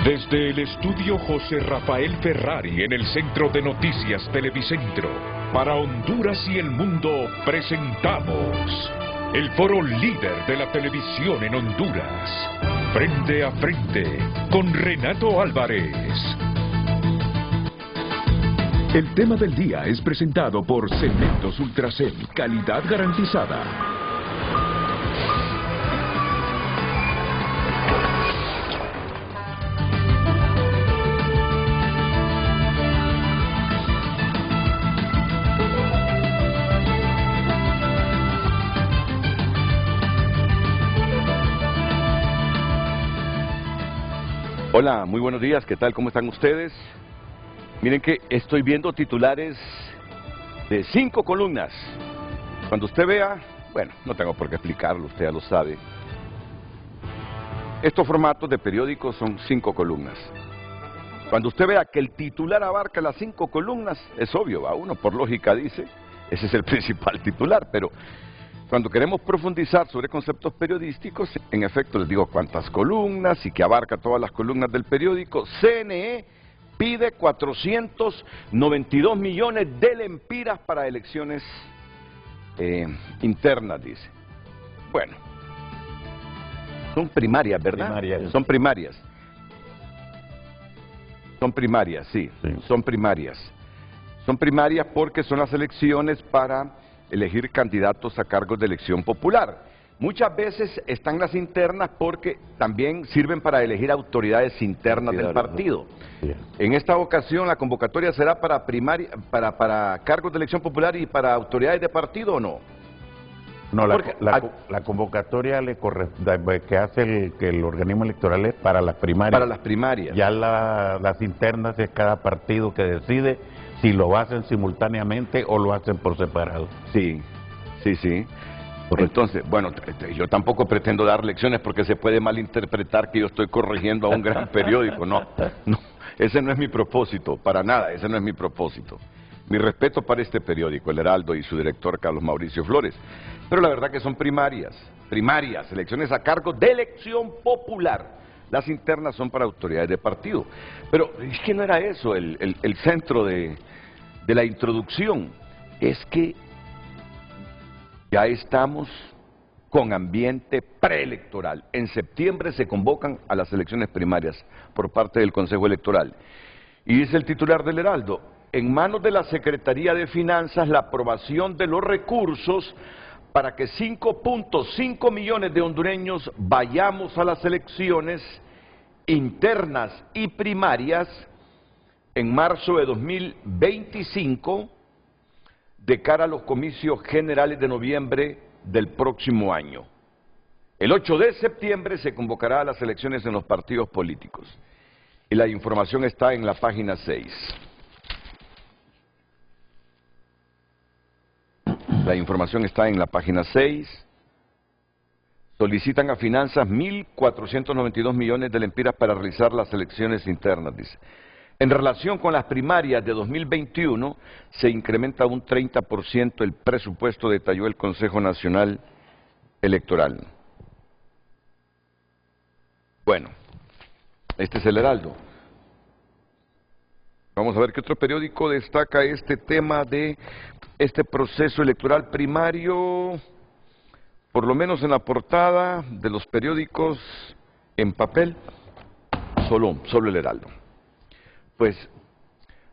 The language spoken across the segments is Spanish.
Desde el estudio José Rafael Ferrari en el Centro de Noticias Televicentro, para Honduras y el mundo presentamos el foro líder de la televisión en Honduras. Frente a frente con Renato Álvarez. El tema del día es presentado por Cementos Ultracel, calidad garantizada. Hola, muy buenos días, ¿qué tal? ¿Cómo están ustedes? Miren que estoy viendo titulares de 5 columnas. Cuando usted vea, bueno, no tengo por qué explicarlo, usted ya lo sabe. Estos formatos de periódicos son 5 columnas. Cuando usted vea que el titular abarca las 5 columnas, es obvio, va uno por lógica dice, ese es el principal titular, pero cuando queremos profundizar sobre conceptos periodísticos, en efecto les digo cuántas columnas y que abarca todas las columnas del periódico. CNE pide 492 millones de lempiras para elecciones internas, dice. Bueno, son primarias, ¿verdad? Primarias. Son primarias. Son primarias, sí, son primarias. Son primarias porque son las elecciones para elegir candidatos a cargos de elección popular. Muchas veces están las internas porque también sirven para elegir autoridades internas del partido. En esta ocasión la convocatoria será para para cargos de elección popular y para autoridades de partido, ¿o no? No, la convocatoria que hace el organismo electoral es para las primarias. Para las primarias. Ya las internas es cada partido que decide si lo hacen simultáneamente o lo hacen por separado. Sí, sí, sí. Entonces, bueno, yo tampoco pretendo dar lecciones porque se puede malinterpretar que yo estoy corrigiendo a un gran periódico. No, ese no es mi propósito, para nada, ese no es mi propósito. Mi respeto para este periódico, El Heraldo, y su director, Carlos Mauricio Flores. Pero la verdad que son primarias, elecciones a cargo de elección popular. Las internas son para autoridades de partido. Pero es que no era eso el centro de la introducción. Es que ya estamos con ambiente preelectoral. En septiembre se convocan a las elecciones primarias por parte del Consejo Electoral. Y dice el titular del Heraldo: en manos de la Secretaría de Finanzas la aprobación de los recursos para que 5.5 millones de hondureños vayamos a las elecciones internas y primarias en marzo de 2025 de cara a los comicios generales de noviembre del próximo año. El 8 de septiembre se convocará a las elecciones en los partidos políticos. Y la información está en la página 6. La información está en la página 6. Solicitan a Finanzas 1.492 millones de lempiras para realizar las elecciones internas, dice. En relación con las primarias de 2021, se incrementa un 30% el presupuesto, detalló el Consejo Nacional Electoral. Bueno, este es el Heraldo. Vamos a ver qué otro periódico destaca este tema de este proceso electoral primario, por lo menos en la portada de los periódicos en papel, solo el Heraldo. Pues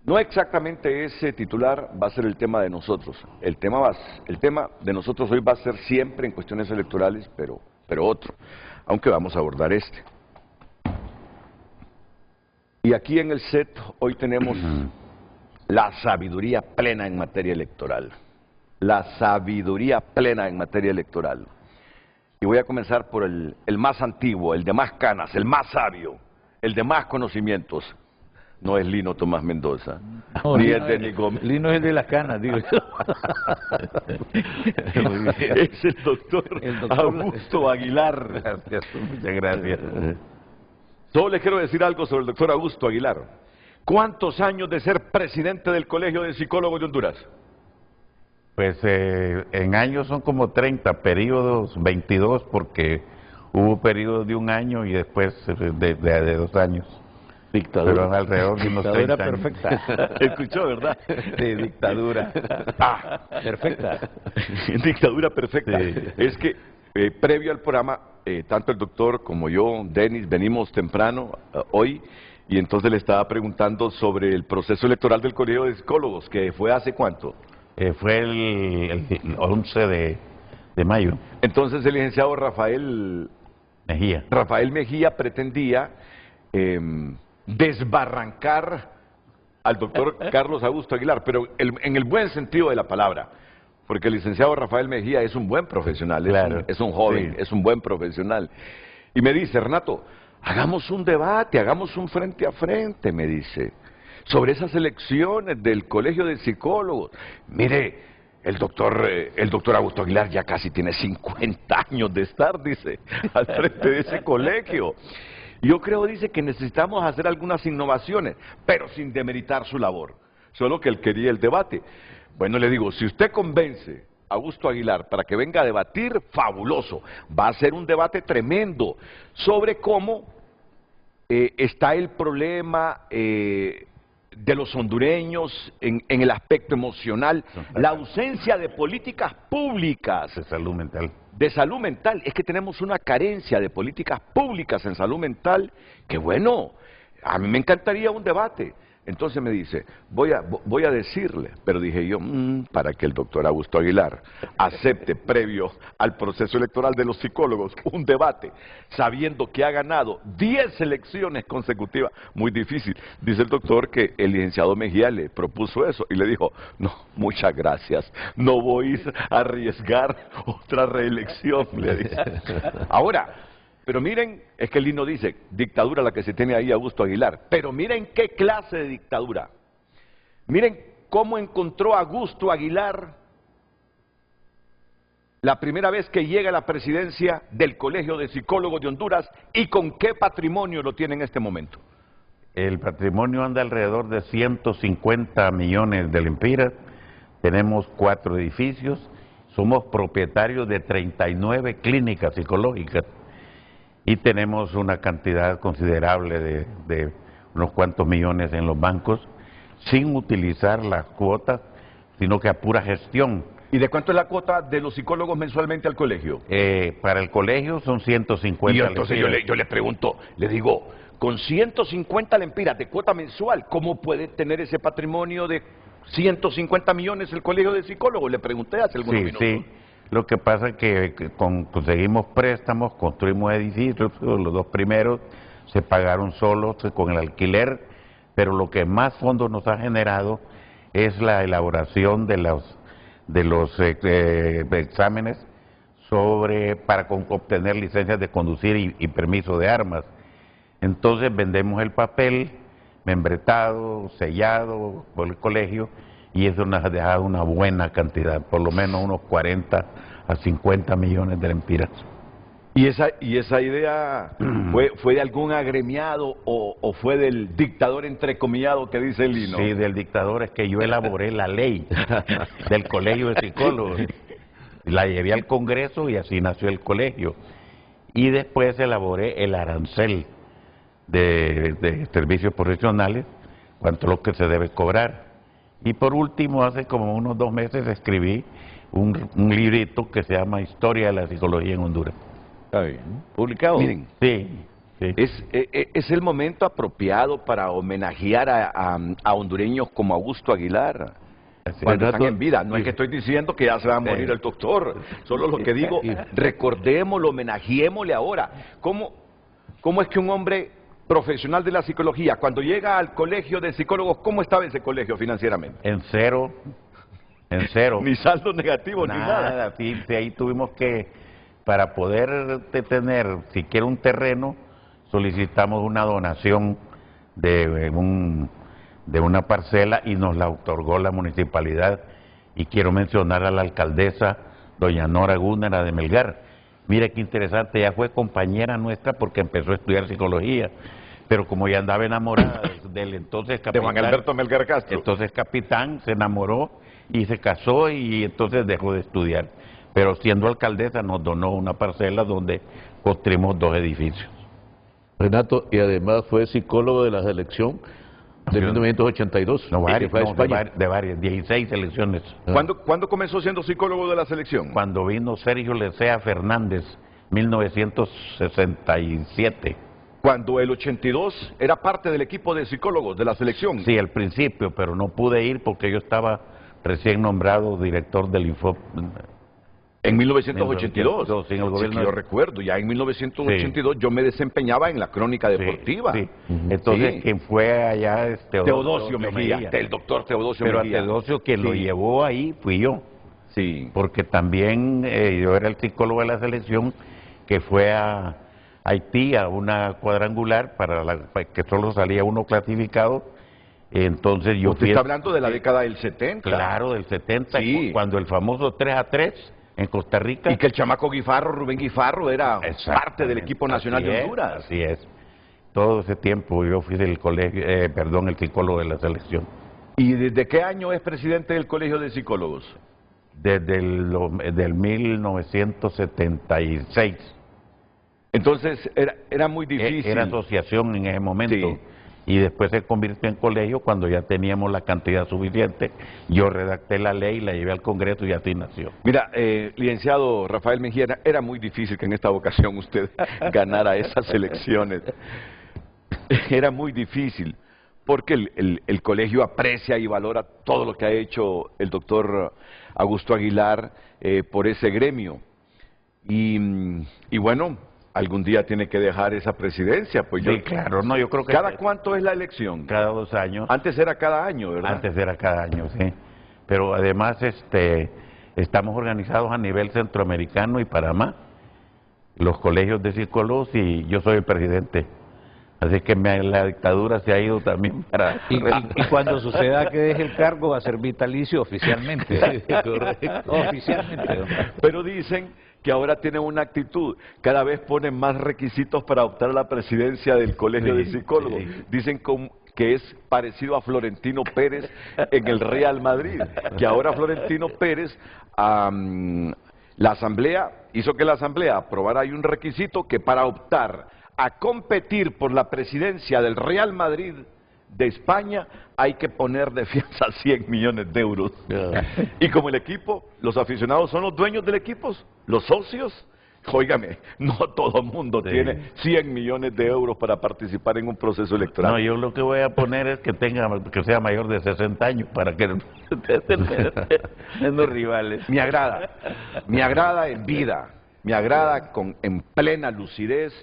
no exactamente ese titular va a ser el tema de nosotros. El tema de nosotros hoy va a ser siempre en cuestiones electorales, pero otro, aunque vamos a abordar este. Y aquí en el set hoy tenemos la sabiduría plena en materia electoral. La sabiduría plena en materia electoral. Y voy a comenzar por el más antiguo, el de más canas, el más sabio, el de más conocimientos. No es Lino Tomás Mendoza, no, ni es Denis Gómez. Lino es el de las canas, digo yo. Es el doctor Augusto Aguilar. Gracias, muchas gracias. Solo les quiero decir algo sobre el doctor Augusto Aguilar. ¿Cuántos años de ser presidente del Colegio de Psicólogos de Honduras? Pues en años son como 30, periodos 22, porque hubo periodos de un año y después de 2 años. Dictadura. Pero alrededor de unos 30 años. Perfecta. Escuchó, ¿verdad? Sí, dictadura. Perfecta. Dictadura perfecta. Sí. Es que previo al programa, tanto el doctor como yo, Denis, venimos temprano hoy, y entonces le estaba preguntando sobre el proceso electoral del Colegio de Psicólogos, que fue ¿hace cuánto? Fue el 11 de mayo. Entonces el licenciado Rafael Mejía pretendía desbarrancar al doctor Carlos Augusto Aguilar, pero en el buen sentido de la palabra, porque el licenciado Rafael Mejía es un buen profesional, claro, es un joven, sí, es un buen profesional. Y me dice, Renato, hagamos un debate, hagamos un frente a frente, me dice, sobre esas elecciones del Colegio de Psicólogos. Mire, el doctor Augusto Aguilar ya casi tiene 50 años de estar, dice, al frente de ese colegio. Yo creo, dice, que necesitamos hacer algunas innovaciones, pero sin demeritar su labor. Solo que él quería el debate. Bueno, le digo, si usted convence a Augusto Aguilar para que venga a debatir, fabuloso. Va a ser un debate tremendo sobre cómo está el problema de los hondureños en el aspecto emocional, la ausencia de políticas públicas. De salud mental. De salud mental. Es que tenemos una carencia de políticas públicas en salud mental que, bueno, a mí me encantaría un debate. Entonces me dice, voy a decirle, pero dije yo, para que el doctor Augusto Aguilar acepte previo al proceso electoral de los psicólogos un debate, sabiendo que ha ganado 10 elecciones consecutivas, muy difícil. Dice el doctor que el licenciado Mejía le propuso eso y le dijo, no, muchas gracias, no voy a arriesgar otra reelección, le dice. Ahora, pero miren, es que el himno dice, dictadura la que se tiene ahí Augusto Aguilar. Pero miren qué clase de dictadura. Miren cómo encontró Augusto Aguilar la primera vez que llega a la presidencia del Colegio de Psicólogos de Honduras y con qué patrimonio lo tiene en este momento. El patrimonio anda alrededor de 150 millones de lempiras. Tenemos 4 edificios. Somos propietarios de 39 clínicas psicológicas. Y tenemos una cantidad considerable de unos cuantos millones en los bancos, sin utilizar las cuotas, sino que a pura gestión. ¿Y de cuánto es la cuota de los psicólogos mensualmente al colegio? Para el colegio son 150 lempiras. Y entonces yo le pregunto, le digo, con 150 lempiras de cuota mensual, ¿cómo puede tener ese patrimonio de 150 millones el colegio de psicólogos? Le pregunté hace algunos minutos. Sí. Lo que pasa es que conseguimos préstamos, construimos edificios, los 2 primeros se pagaron solos con el alquiler, pero lo que más fondos nos ha generado es la elaboración de los exámenes para obtener licencias de conducir y permiso de armas. Entonces vendemos el papel membretado, sellado por el colegio, y eso nos ha dejado una buena cantidad, por lo menos unos 40 a 50 millones de lempiras. ¿Y esa idea fue de algún agremiado o fue del dictador entrecomillado que dice el himno? Sí, del dictador. Es que yo elaboré la ley del Colegio de Psicólogos, la llevé al Congreso y así nació el colegio. Y después elaboré el arancel de servicios profesionales, cuánto es lo que se debe cobrar. Y por último, hace como unos 2 meses escribí un librito que se llama Historia de la Psicología en Honduras. Está bien. ¿Publicado? Miren, sí. Es el momento apropiado para homenajear a hondureños como Augusto Aguilar, cuando están en vida. No es que estoy diciendo que ya se va a morir el doctor, solo lo que digo, recordémoslo, homenajeémosle ahora. ¿Cómo es que un hombre profesional de la psicología, cuando llega al colegio de psicólogos, ¿cómo estaba ese colegio financieramente? En cero. Ni saldo negativo, nada, ni nada. Sí, ahí tuvimos que, para poder tener siquiera un terreno, solicitamos una donación de una parcela y nos la otorgó la municipalidad. Y quiero mencionar a la alcaldesa, doña Nora Gúnera de Melgar. Mire qué interesante, ella fue compañera nuestra porque empezó a estudiar psicología, pero como ya andaba enamorada del entonces capitán, de Juan Alberto Melgar Castro. Entonces capitán se enamoró y se casó y entonces dejó de estudiar. Pero siendo alcaldesa nos donó una parcela donde construimos 2 edificios. Renato, y además fue psicólogo de la selección de 1982. No, varios, fue a España. de varias, 16 selecciones. ¿Cuándo comenzó siendo psicólogo de la selección? Cuando vino Sergio Lecea Fernández, 1967. Cuando el 82 era parte del equipo de psicólogos de la selección. Sí, al principio, pero no pude ir porque yo estaba recién nombrado director del Infop. En 1982, en el gobierno yo recuerdo, ya en 1982 yo me desempeñaba en la crónica deportiva. Sí. Entonces, quien fue allá Teodosio Mejía, el doctor Teodosio Mejía. Pero a Teodosio quien lo llevó ahí fui yo. Sí. Porque también yo era el psicólogo de la selección que fue a Haití a una cuadrangular para que solo salía uno clasificado. Entonces yo Usted está hablando de la década del 70. Claro, del 70, cuando el famoso 3-3 en Costa Rica. Y que el chamaco Guifarro, Rubén Guifarro, era parte del equipo nacional de Honduras. Así es. Todo ese tiempo yo fui del colegio, el psicólogo de la selección. ¿Y desde qué año es presidente del Colegio de Psicólogos? Desde el 1976. Entonces era muy difícil. Era asociación en ese momento. Sí. Y después se convirtió en colegio cuando ya teníamos la cantidad suficiente. Yo redacté la ley, la llevé al Congreso y así nació. Mira, licenciado Rafael Mejía, era muy difícil que en esta ocasión usted ganara esas elecciones. Era muy difícil, porque el colegio aprecia y valora todo lo que ha hecho el doctor Augusto Aguilar por ese gremio. Y bueno, algún día tiene que dejar esa presidencia, pues sí, claro, no, yo creo que... ¿Cada cuánto es la elección? Cada 2 años. Antes era cada año, ¿verdad? Antes era cada año, sí. Pero además estamos organizados a nivel centroamericano y Panamá, los colegios de psicólogos, y yo soy el presidente. Así que la dictadura se ha ido también para... Y cuando suceda que deje el cargo va a ser vitalicio oficialmente. Correcto. Oficialmente. Pero dicen que ahora tienen una actitud, cada vez ponen más requisitos para optar a la presidencia del Colegio de Psicólogos. Dicen que es parecido a Florentino Pérez en el Real Madrid, que ahora Florentino Pérez, la Asamblea, hizo que la Asamblea aprobara ahí un requisito que para optar a competir por la presidencia del Real Madrid de España hay que poner de fianza 100 millones de euros. Y como el equipo, los aficionados son los dueños del equipo, los socios, óigame, no todo el mundo tiene 100 millones de euros para participar en un proceso electoral. No, yo lo que voy a poner es que sea mayor de 60 años para que menos rivales. Me agrada en vida, me agrada en plena lucidez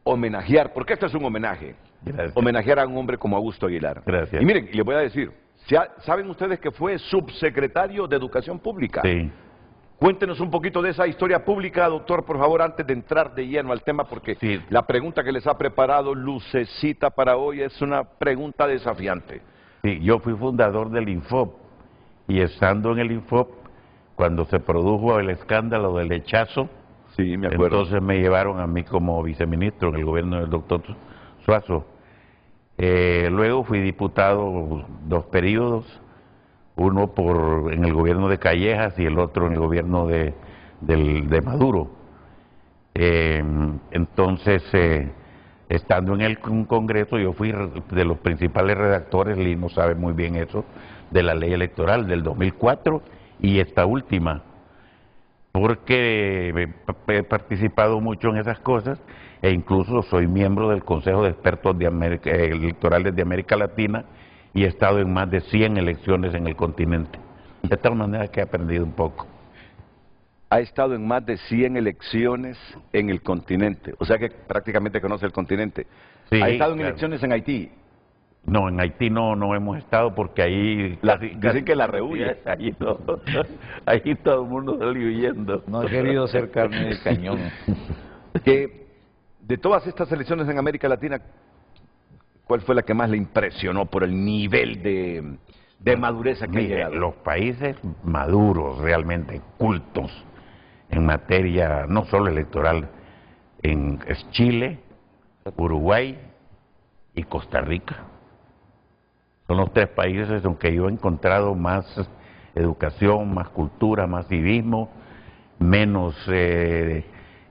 homenajear, porque esto es un homenaje. Gracias. Homenajear a un hombre como Augusto Aguilar. Gracias. Y miren, les voy a decir, ¿saben ustedes que fue subsecretario de Educación Pública? Sí. Cuéntenos un poquito de esa historia pública, doctor, por favor, antes de entrar de lleno al tema, porque la pregunta que les ha preparado Lucecita para hoy es una pregunta desafiante. Sí, yo fui fundador del Infop, y estando en el Infop, cuando se produjo el escándalo del lechazo, sí, me acuerdo. Entonces me llevaron a mí como viceministro en el gobierno del doctor Suazo. Luego fui diputado 2 periodos, uno en el gobierno de Callejas y el otro en el gobierno de Maduro. Entonces, estando en el Congreso, yo fui de los principales redactores, Lino sabe muy bien eso, de la ley electoral del 2004 y esta última, porque he participado mucho en esas cosas e incluso soy miembro del Consejo de Expertos Electorales de América Latina y he estado en más de 100 elecciones en el continente. De tal manera que he aprendido un poco. Ha estado en más de 100 elecciones en el continente, o sea que prácticamente conoce el continente. Sí, ¿Ha estado en elecciones en Haití? No, en Haití no hemos estado porque ahí... Dicen que la rehuye. Ahí todo el mundo salió huyendo. No ha querido ser carne de cañón. Que de todas estas elecciones en América Latina, ¿cuál fue la que más le impresionó por el nivel de madurez que ha llegado? Los países maduros, realmente cultos, en materia no solo electoral, es Chile, Uruguay y Costa Rica. Son los 3 países en que yo he encontrado más educación, más cultura, más civismo, menos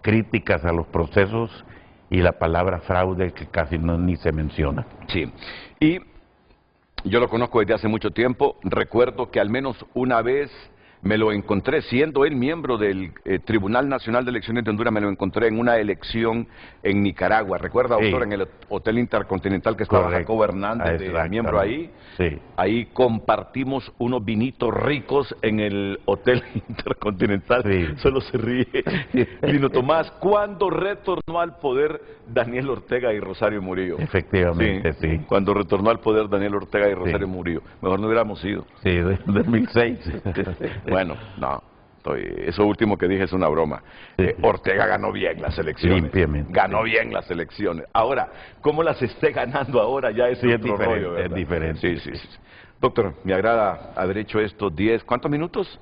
críticas a los procesos y la palabra fraude que casi ni se menciona. Sí, y yo lo conozco desde hace mucho tiempo, recuerdo que al menos una vez me lo encontré, siendo él miembro del Tribunal Nacional de Elecciones de Honduras, me lo encontré en una elección en Nicaragua. ¿Recuerda, doctor, en el Hotel Intercontinental que estaba Jacobo Hernández, miembro ahí? Sí. Ahí compartimos unos vinitos ricos en el Hotel Intercontinental. Sí. Solo se ríe. Lino Tomás, ¿cuándo retornó al poder Daniel Ortega y Rosario Murillo? Efectivamente, sí. Cuando retornó al poder Daniel Ortega y Rosario Murillo. Mejor no hubiéramos ido. Sí, de 2006. Bueno, no, eso último que dije es una broma. Ortega ganó bien las elecciones. Limpiamente. Ganó bien las elecciones. Ahora, ¿cómo las esté ganando ahora? Ya es otro rollo, ¿verdad? Es diferente. Sí. Doctor, me agrada haber hecho estos 10, ¿cuántos minutos?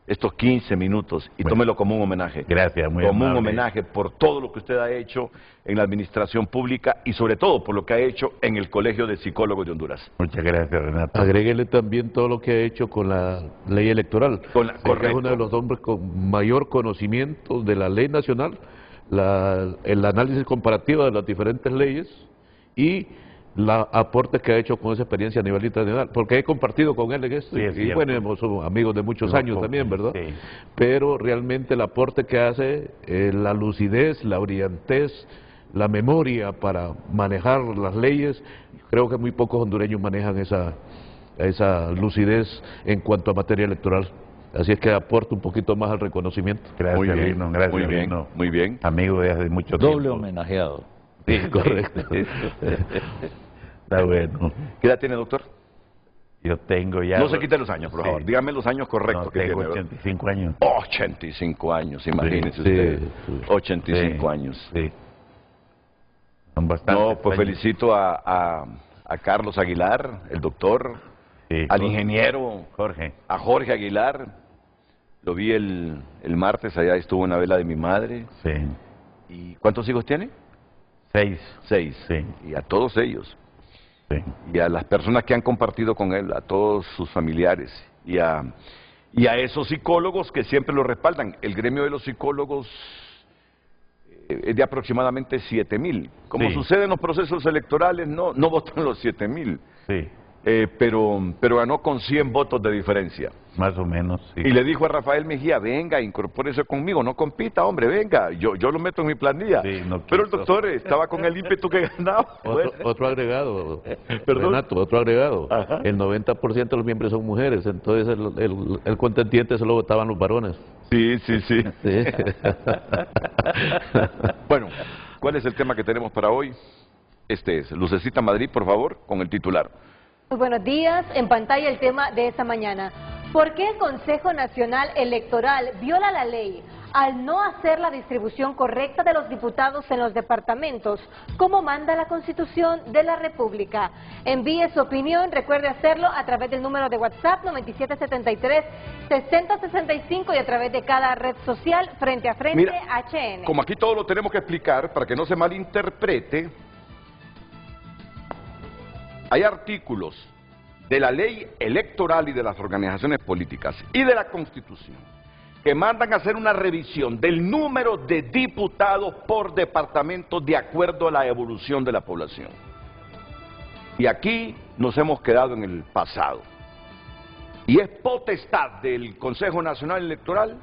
Estos 15 minutos, y tómelo como un homenaje. Gracias, muy Como amable. un homenaje por todo lo que usted ha hecho en la administración pública y sobre todo por lo que ha hecho en el Colegio de Psicólogos de Honduras. Muchas gracias, Renato. Agréguele también todo lo que ha hecho con la ley electoral. Correcto. Es uno de los hombres con mayor conocimiento de la ley nacional, el análisis comparativo de las diferentes leyes y los aportes que ha hecho con esa experiencia a nivel internacional, porque he compartido con él en esto, y bueno, somos amigos de muchos años también, ¿verdad? Sí. Pero realmente el aporte que hace, la lucidez, la brillantez, la memoria para manejar las leyes, creo que muy pocos hondureños manejan esa lucidez en cuanto a materia electoral. Así es que aporta un poquito más al reconocimiento. Gracias, muy bien, Lino, gracias, muy bien, Lino. Muy bien. Amigo de hace mucho tiempo. Doble homenajeado. Sí, correcto. Está bueno. ¿Qué edad tiene, doctor? Yo tengo ya... No se quiten los años, por favor. Dígame los años correctos que tengo tiene. 85 años. 85 años, imagínese usted. 85 años. Sí. Son bastantes. No, pues felicito a Carlos Aguilar, el doctor, al ingeniero Jorge. A Jorge Aguilar. Lo vi el martes, allá estuvo en la vela de mi madre. Sí. ¿Y cuántos hijos tiene? 6. 6. Sí. Y a todos ellos. Sí. Y a las personas que han compartido con él, a todos sus familiares, y a esos psicólogos que siempre lo respaldan. El gremio de los psicólogos es de aproximadamente 7,000. Como sucede en los procesos electorales, no votan los 7,000. Sí. Pero ganó con 100 votos de diferencia. Más o menos, sí. Y le dijo a Rafael Mejía, venga, incorpórese conmigo, no compita, hombre, venga, yo lo meto en mi planilla. Sí, pero el doctor estaba con el ímpetu que ganaba. Otro agregado, Renato, otro agregado. Ajá. El 90% de los miembros son mujeres, entonces el contendiente solo votaban los varones. Sí. Bueno, ¿cuál es el tema que tenemos para hoy? Este es, Lucecita Madrid, por favor, con el titular. Muy buenos días, en pantalla el tema de esta mañana. ¿Por qué el Consejo Nacional Electoral viola la ley al no hacer la distribución correcta de los diputados en los departamentos, como manda la Constitución de la República? Envíe su opinión, recuerde hacerlo a través del número de WhatsApp 9773-6065 y a través de cada red social Frente a Frente. Mira, HN. Como aquí todo lo tenemos que explicar para que no se malinterprete, hay artículos de la ley electoral y de las organizaciones políticas y de la Constitución que mandan a hacer una revisión del número de diputados por departamento de acuerdo a la evolución de la población. Y aquí nos hemos quedado en el pasado. Y es potestad del Consejo Nacional Electoral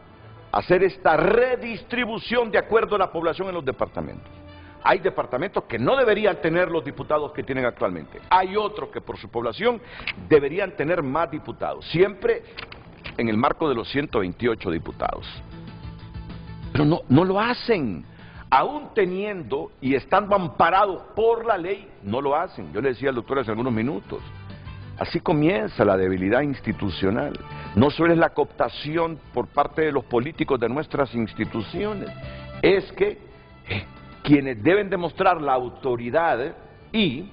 hacer esta redistribución de acuerdo a la población en los departamentos. Hay departamentos que no deberían tener los diputados que tienen actualmente. Hay otros que por su población deberían tener más diputados. Siempre en el marco de los 128 diputados. Pero no lo hacen. Aún teniendo y estando amparados por la ley, no lo hacen. Yo le decía al doctor hace algunos minutos. Así comienza la debilidad institucional. No solo es la cooptación por parte de los políticos de nuestras instituciones. Es que quienes deben demostrar la autoridad y,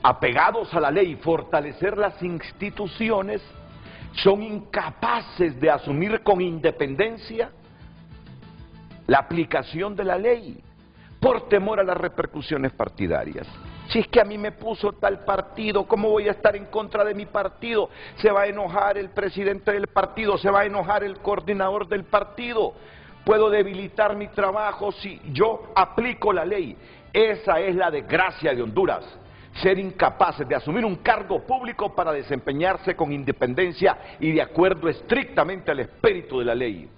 apegados a la ley, fortalecer las instituciones, son incapaces de asumir con independencia la aplicación de la ley, por temor a las repercusiones partidarias. Si es que a mí me puso tal partido, ¿cómo voy a estar en contra de mi partido? Se va a enojar el presidente del partido, se va a enojar el coordinador del partido. puedo debilitar mi trabajo si yo aplico la ley. Esa es la desgracia de Honduras, ser incapaces de asumir un cargo público para desempeñarse con independencia y de acuerdo estrictamente al espíritu de la ley.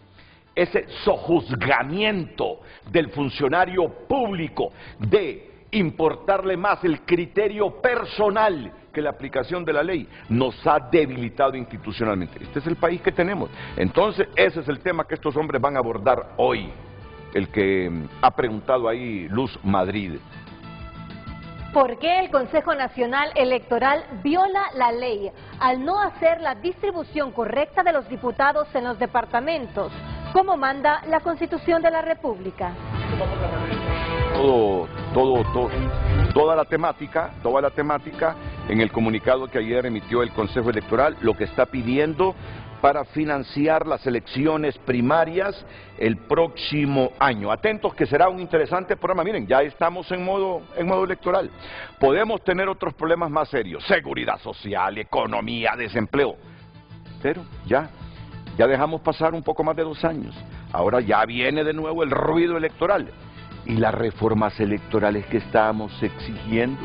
Ese sojuzgamiento del funcionario público de importarle más el criterio personal que la aplicación de la ley nos ha debilitado institucionalmente. Este es el país que tenemos. Entonces, ese es el tema que estos hombres van a abordar hoy. El que ha preguntado ahí Luz Madrid. ¿Por qué el Consejo Nacional Electoral viola la ley al no hacer la distribución correcta de los diputados en los departamentos, como manda la Constitución de la República? Toda la temática en el comunicado que ayer emitió el Consejo Electoral, lo que está pidiendo para financiar las elecciones primarias el próximo año. Atentos que será un interesante programa. Miren, ya estamos en modo electoral. Podemos tener otros problemas más serios, seguridad social, economía, desempleo, pero ya dejamos pasar un poco más de 2 años. Ahora ya viene de nuevo el ruido electoral y las reformas electorales que estamos exigiendo.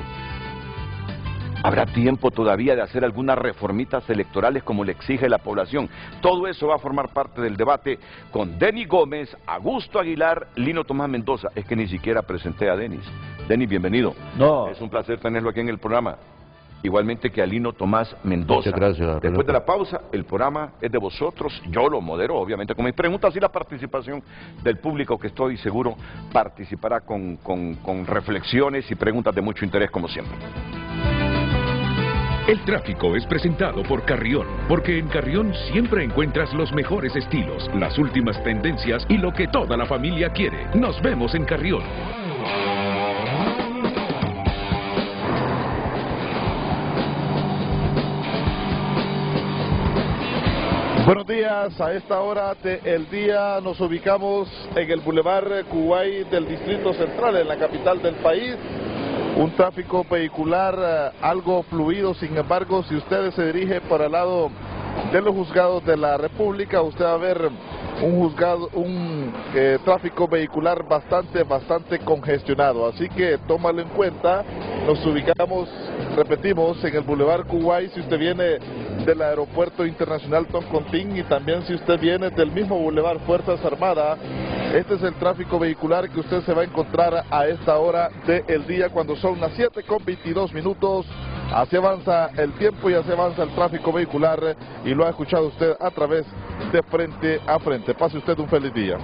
Habrá tiempo todavía de hacer algunas reformitas electorales como le exige la población. Todo eso va a formar parte del debate con Denis Gómez, Augusto Aguilar, Lino Tomás Mendoza. Es que ni siquiera presenté a Denis. Denis, bienvenido. No. Es un placer tenerlo aquí en el programa. Igualmente que a Lino Tomás Mendoza. Muchas gracias. Después de la pausa, el programa es de vosotros. Yo lo modero, obviamente, con mis preguntas y la participación del público, que estoy seguro participará con reflexiones y preguntas de mucho interés, como siempre. El tráfico es presentado por Carrión, porque en Carrión siempre encuentras los mejores estilos, las últimas tendencias y lo que toda la familia quiere. Nos vemos en Carrión. Buenos días, a esta hora del día nos ubicamos en el Boulevard Kuwait del Distrito Central, en la capital del país. Un tráfico vehicular algo fluido, sin embargo, si usted se dirige para el lado de los juzgados de la República, usted va a ver un tráfico vehicular bastante congestionado, así que tómalo en cuenta. Nos ubicamos, repetimos, en el Boulevard Kuwait si usted viene del Aeropuerto Internacional Toncontín, y también si usted viene del mismo Boulevard Fuerzas Armadas. Este es el tráfico vehicular que usted se va a encontrar a esta hora del día, cuando son las 7:22. Así avanza el tiempo y así avanza el tráfico vehicular, y lo ha escuchado usted a través de Frente a Frente. Pase usted un feliz día.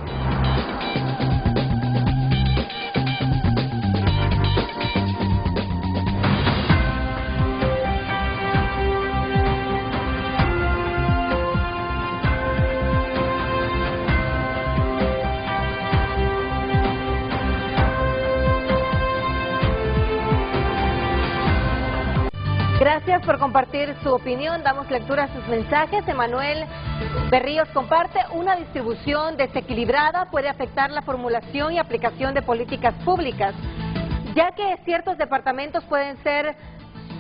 Gracias por compartir su opinión. Damos lectura a sus mensajes. Emanuel Berríos comparte: una distribución desequilibrada puede afectar la formulación y aplicación de políticas públicas, ya que ciertos departamentos pueden ser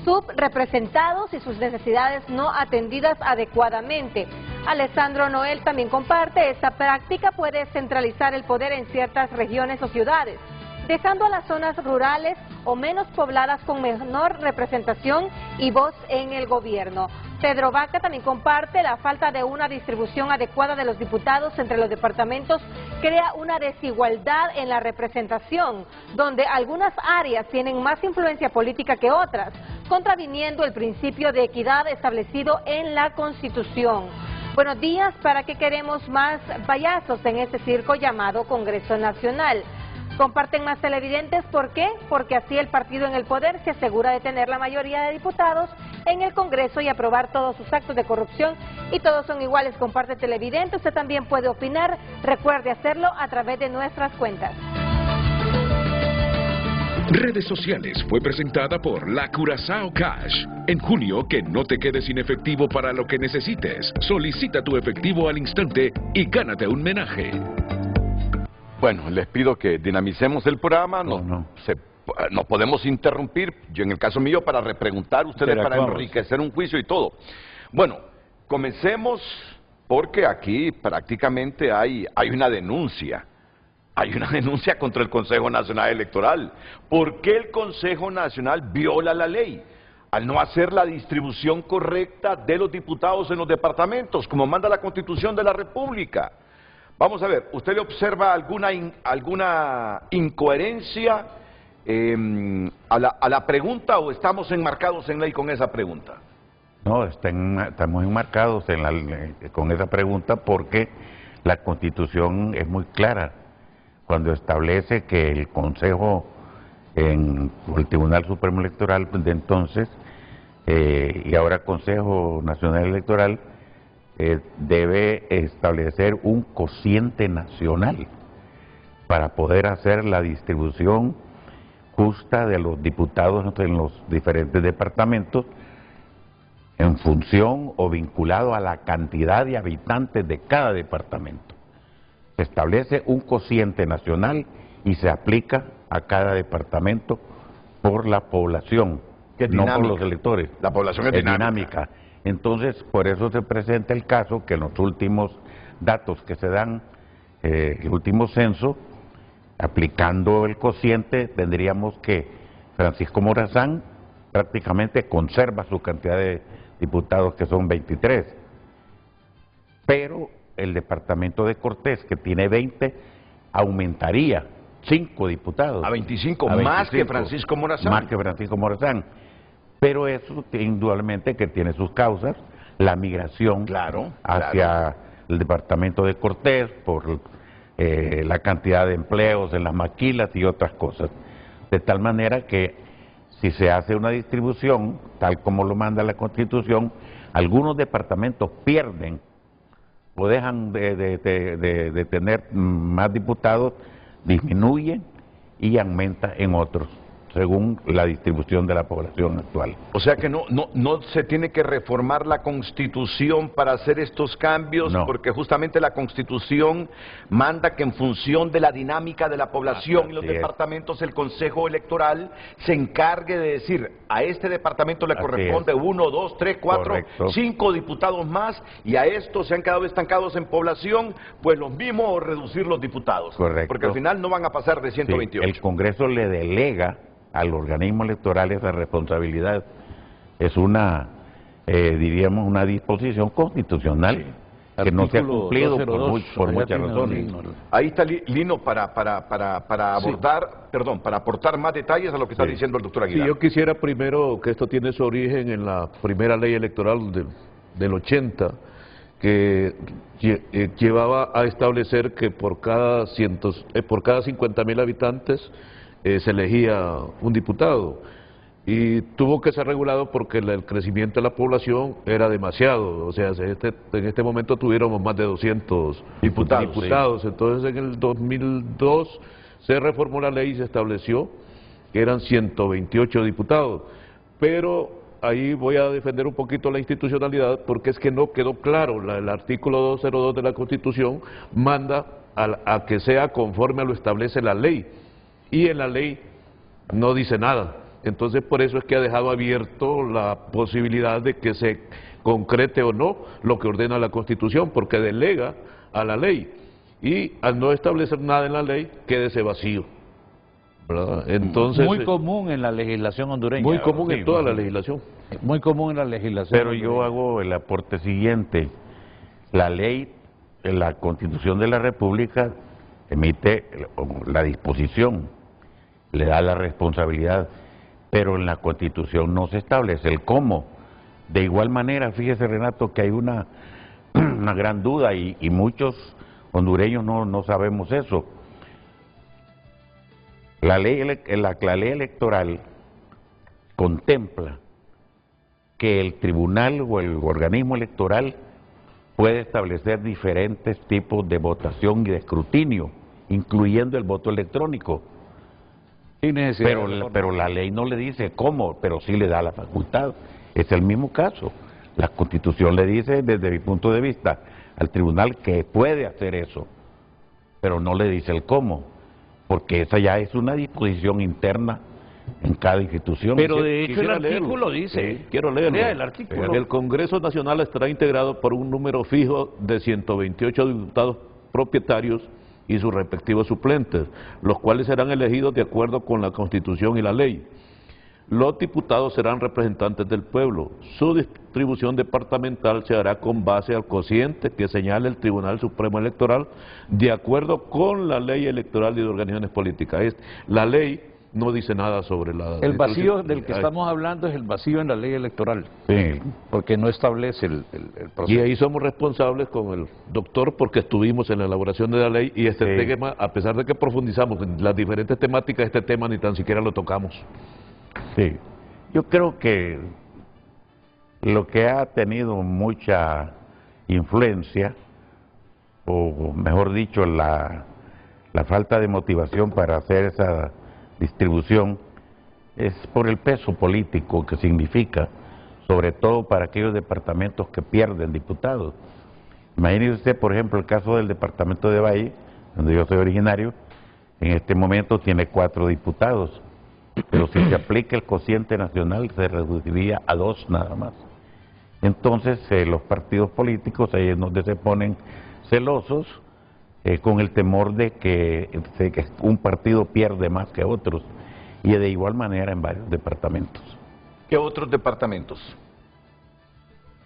subrepresentados y sus necesidades no atendidas adecuadamente. Alessandro Noel también comparte: esta práctica puede centralizar el poder en ciertas regiones o ciudades, dejando a las zonas rurales o menos pobladas con menor representación y voz en el gobierno. Pedro Vaca también comparte: la falta de una distribución adecuada de los diputados entre los departamentos crea una desigualdad en la representación, donde algunas áreas tienen más influencia política que otras, contraviniendo el principio de equidad establecido en la Constitución. Buenos días. ¿Para qué queremos más payasos en este circo llamado Congreso Nacional? Comparten más televidentes. ¿Por qué? Porque así el partido en el poder se asegura de tener la mayoría de diputados en el Congreso y aprobar todos sus actos de corrupción, y todos son iguales. Comparte televidente. Usted también puede opinar. Recuerde hacerlo a través de nuestras cuentas. Redes sociales fue presentada por La Curazao Cash. En junio, que no te quedes sin efectivo para lo que necesites. Solicita tu efectivo al instante y gánate un menaje. Bueno, les pido que dinamicemos el programa. No podemos interrumpir. Yo, en el caso mío, para repreguntar, ustedes para enriquecer un juicio y todo. Bueno, comencemos porque aquí prácticamente hay una denuncia. Hay una denuncia contra el Consejo Nacional Electoral. ¿Por qué el Consejo Nacional viola la ley? Al no hacer la distribución correcta de los diputados en los departamentos, como manda la Constitución de la República. Vamos a ver, ¿usted le observa alguna incoherencia a la pregunta o estamos enmarcados en ley con esa pregunta? No, estamos enmarcados con esa pregunta porque la Constitución es muy clara cuando establece que el Consejo, o el Tribunal Supremo Electoral de entonces, y ahora Consejo Nacional Electoral, debe establecer un cociente nacional para poder hacer la distribución justa de los diputados en los diferentes departamentos en función o vinculado a la cantidad de habitantes de cada departamento. Se establece un cociente nacional y se aplica a cada departamento por la población, no por los electores. La población es dinámica. Entonces, por eso se presenta el caso que en los últimos datos que se dan, el último censo, aplicando el cociente, tendríamos que Francisco Morazán prácticamente conserva su cantidad de diputados, que son 23, pero el departamento de Cortés, que tiene 20, aumentaría 5 diputados. A 25, más que Francisco Morazán. Más que Francisco Morazán. Pero eso indudablemente que tiene sus causas, la migración hacia el departamento de Cortés, por la cantidad de empleos en las maquilas y otras cosas. De tal manera que si se hace una distribución, tal como lo manda la Constitución, algunos departamentos pierden o dejan de tener más diputados, disminuyen y aumenta en otros, según la distribución de la población actual. O sea que no se tiene que reformar la Constitución para hacer estos cambios, porque justamente la Constitución manda que en función de la dinámica de la población y los departamentos, el Consejo Electoral se encargue de decir, a este departamento le corresponde 1, 2, 3, 4, 5 diputados más, y a estos se han quedado estancados en población, pues los mismos o reducir los diputados. Correcto. Porque al final no van a pasar de 128. Sí, el Congreso le delega al organismo electoral esa responsabilidad. Es diríamos, una disposición constitucional que no se ha cumplido por muchas razones. Ahí está Lino para abordar, para aportar más detalles a lo que está diciendo el doctor Aguilar. Sí, yo quisiera primero, que esto tiene su origen en la primera ley electoral del 80, que llevaba a establecer que por cada 50.000 habitantes se elegía un diputado, y tuvo que ser regulado porque el crecimiento de la población era demasiado. O sea, en este momento tuviéramos más de 200 diputados. Sí. Entonces en el 2002 se reformó la ley y se estableció que eran 128 diputados, pero ahí voy a defender un poquito la institucionalidad, porque es que no quedó claro. El artículo 202 de la Constitución manda a que sea conforme a lo establece la ley, y en la ley no dice nada. Entonces por eso es que ha dejado abierto la posibilidad de que se concrete o no lo que ordena la Constitución, porque delega a la ley, y al no establecer nada en la ley queda ese vacío, ¿verdad? Entonces, muy común en la legislación hondureña. Muy común en toda la legislación. Muy común en la legislación. Pero yo hago el aporte siguiente. La ley, la Constitución de la República emite la disposición, le da la responsabilidad, pero en la Constitución no se establece el cómo. De igual manera, fíjese, Renato, que hay una gran duda, y muchos hondureños no sabemos eso. La ley electoral contempla que el tribunal o el organismo electoral puede establecer diferentes tipos de votación y de escrutinio, incluyendo el voto electrónico. Pero la ley no le dice cómo, pero sí le da la facultad. Es el mismo caso. La Constitución le dice, desde mi punto de vista, al tribunal que puede hacer eso, pero no le dice el cómo, porque esa ya es una disposición interna en cada institución. Pero de hecho el artículo dice, sí, quiero leerlo. Lea el artículo. El Congreso Nacional estará integrado por un número fijo de 128 diputados propietarios y sus respectivos suplentes, los cuales serán elegidos de acuerdo con la Constitución y la ley. Los diputados serán representantes del pueblo. Su distribución departamental se hará con base al cociente que señale el Tribunal Supremo Electoral de acuerdo con la ley electoral y de organizaciones políticas. La ley no dice nada sobre la... El vacío del que estamos hablando es el vacío en la ley electoral, Sí. porque no establece el proceso. Y ahí somos responsables con el doctor porque estuvimos en la elaboración de la ley y este tema, a pesar de que profundizamos en las diferentes temáticas, este tema ni tan siquiera lo tocamos. Sí, yo creo que lo que ha tenido mucha influencia, o mejor dicho, la falta de motivación para hacer esa distribución, es por el peso político que significa, sobre todo para aquellos departamentos que pierden diputados. Imagínese usted, por ejemplo, el caso del departamento de Valle, donde yo soy originario, en este momento tiene 4 diputados. Pero si se aplica el cociente nacional se reduciría a 2 nada más. Entonces los partidos políticos ahí es donde se ponen celosos con el temor de que un partido pierde más que otros, y de igual manera en varios departamentos. ¿Qué otros departamentos?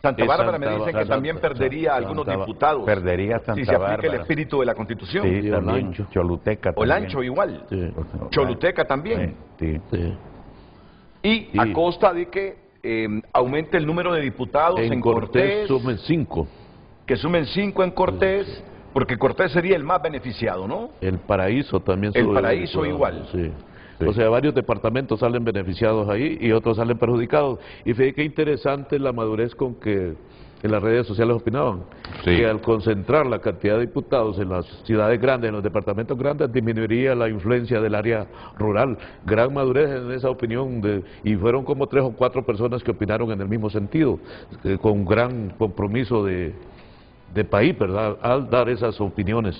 Santa Bárbara me dicen que también perdería algunos diputados. Perdería Santa Bárbara. Si se aplica el espíritu de la Constitución. Sí, también. Choluteca también. Olancho igual. Sí. Choluteca también. Sí. Y a costa de que aumente el número de diputados en Cortés. Sumen 5. Que sumen 5 en Cortés, porque Cortés sería el más beneficiado, ¿no? El Paraíso también. El Paraíso igual. Sí. Sí. O sea, varios departamentos salen beneficiados ahí y otros salen perjudicados. Y fíjate qué interesante la madurez con que en las redes sociales opinaban. Sí. Que al concentrar la cantidad de diputados en las ciudades grandes, en los departamentos grandes, disminuiría la influencia del área rural. Gran madurez en esa opinión, y fueron como 3 o 4 personas que opinaron en el mismo sentido, con gran compromiso de país, ¿verdad?, al dar esas opiniones.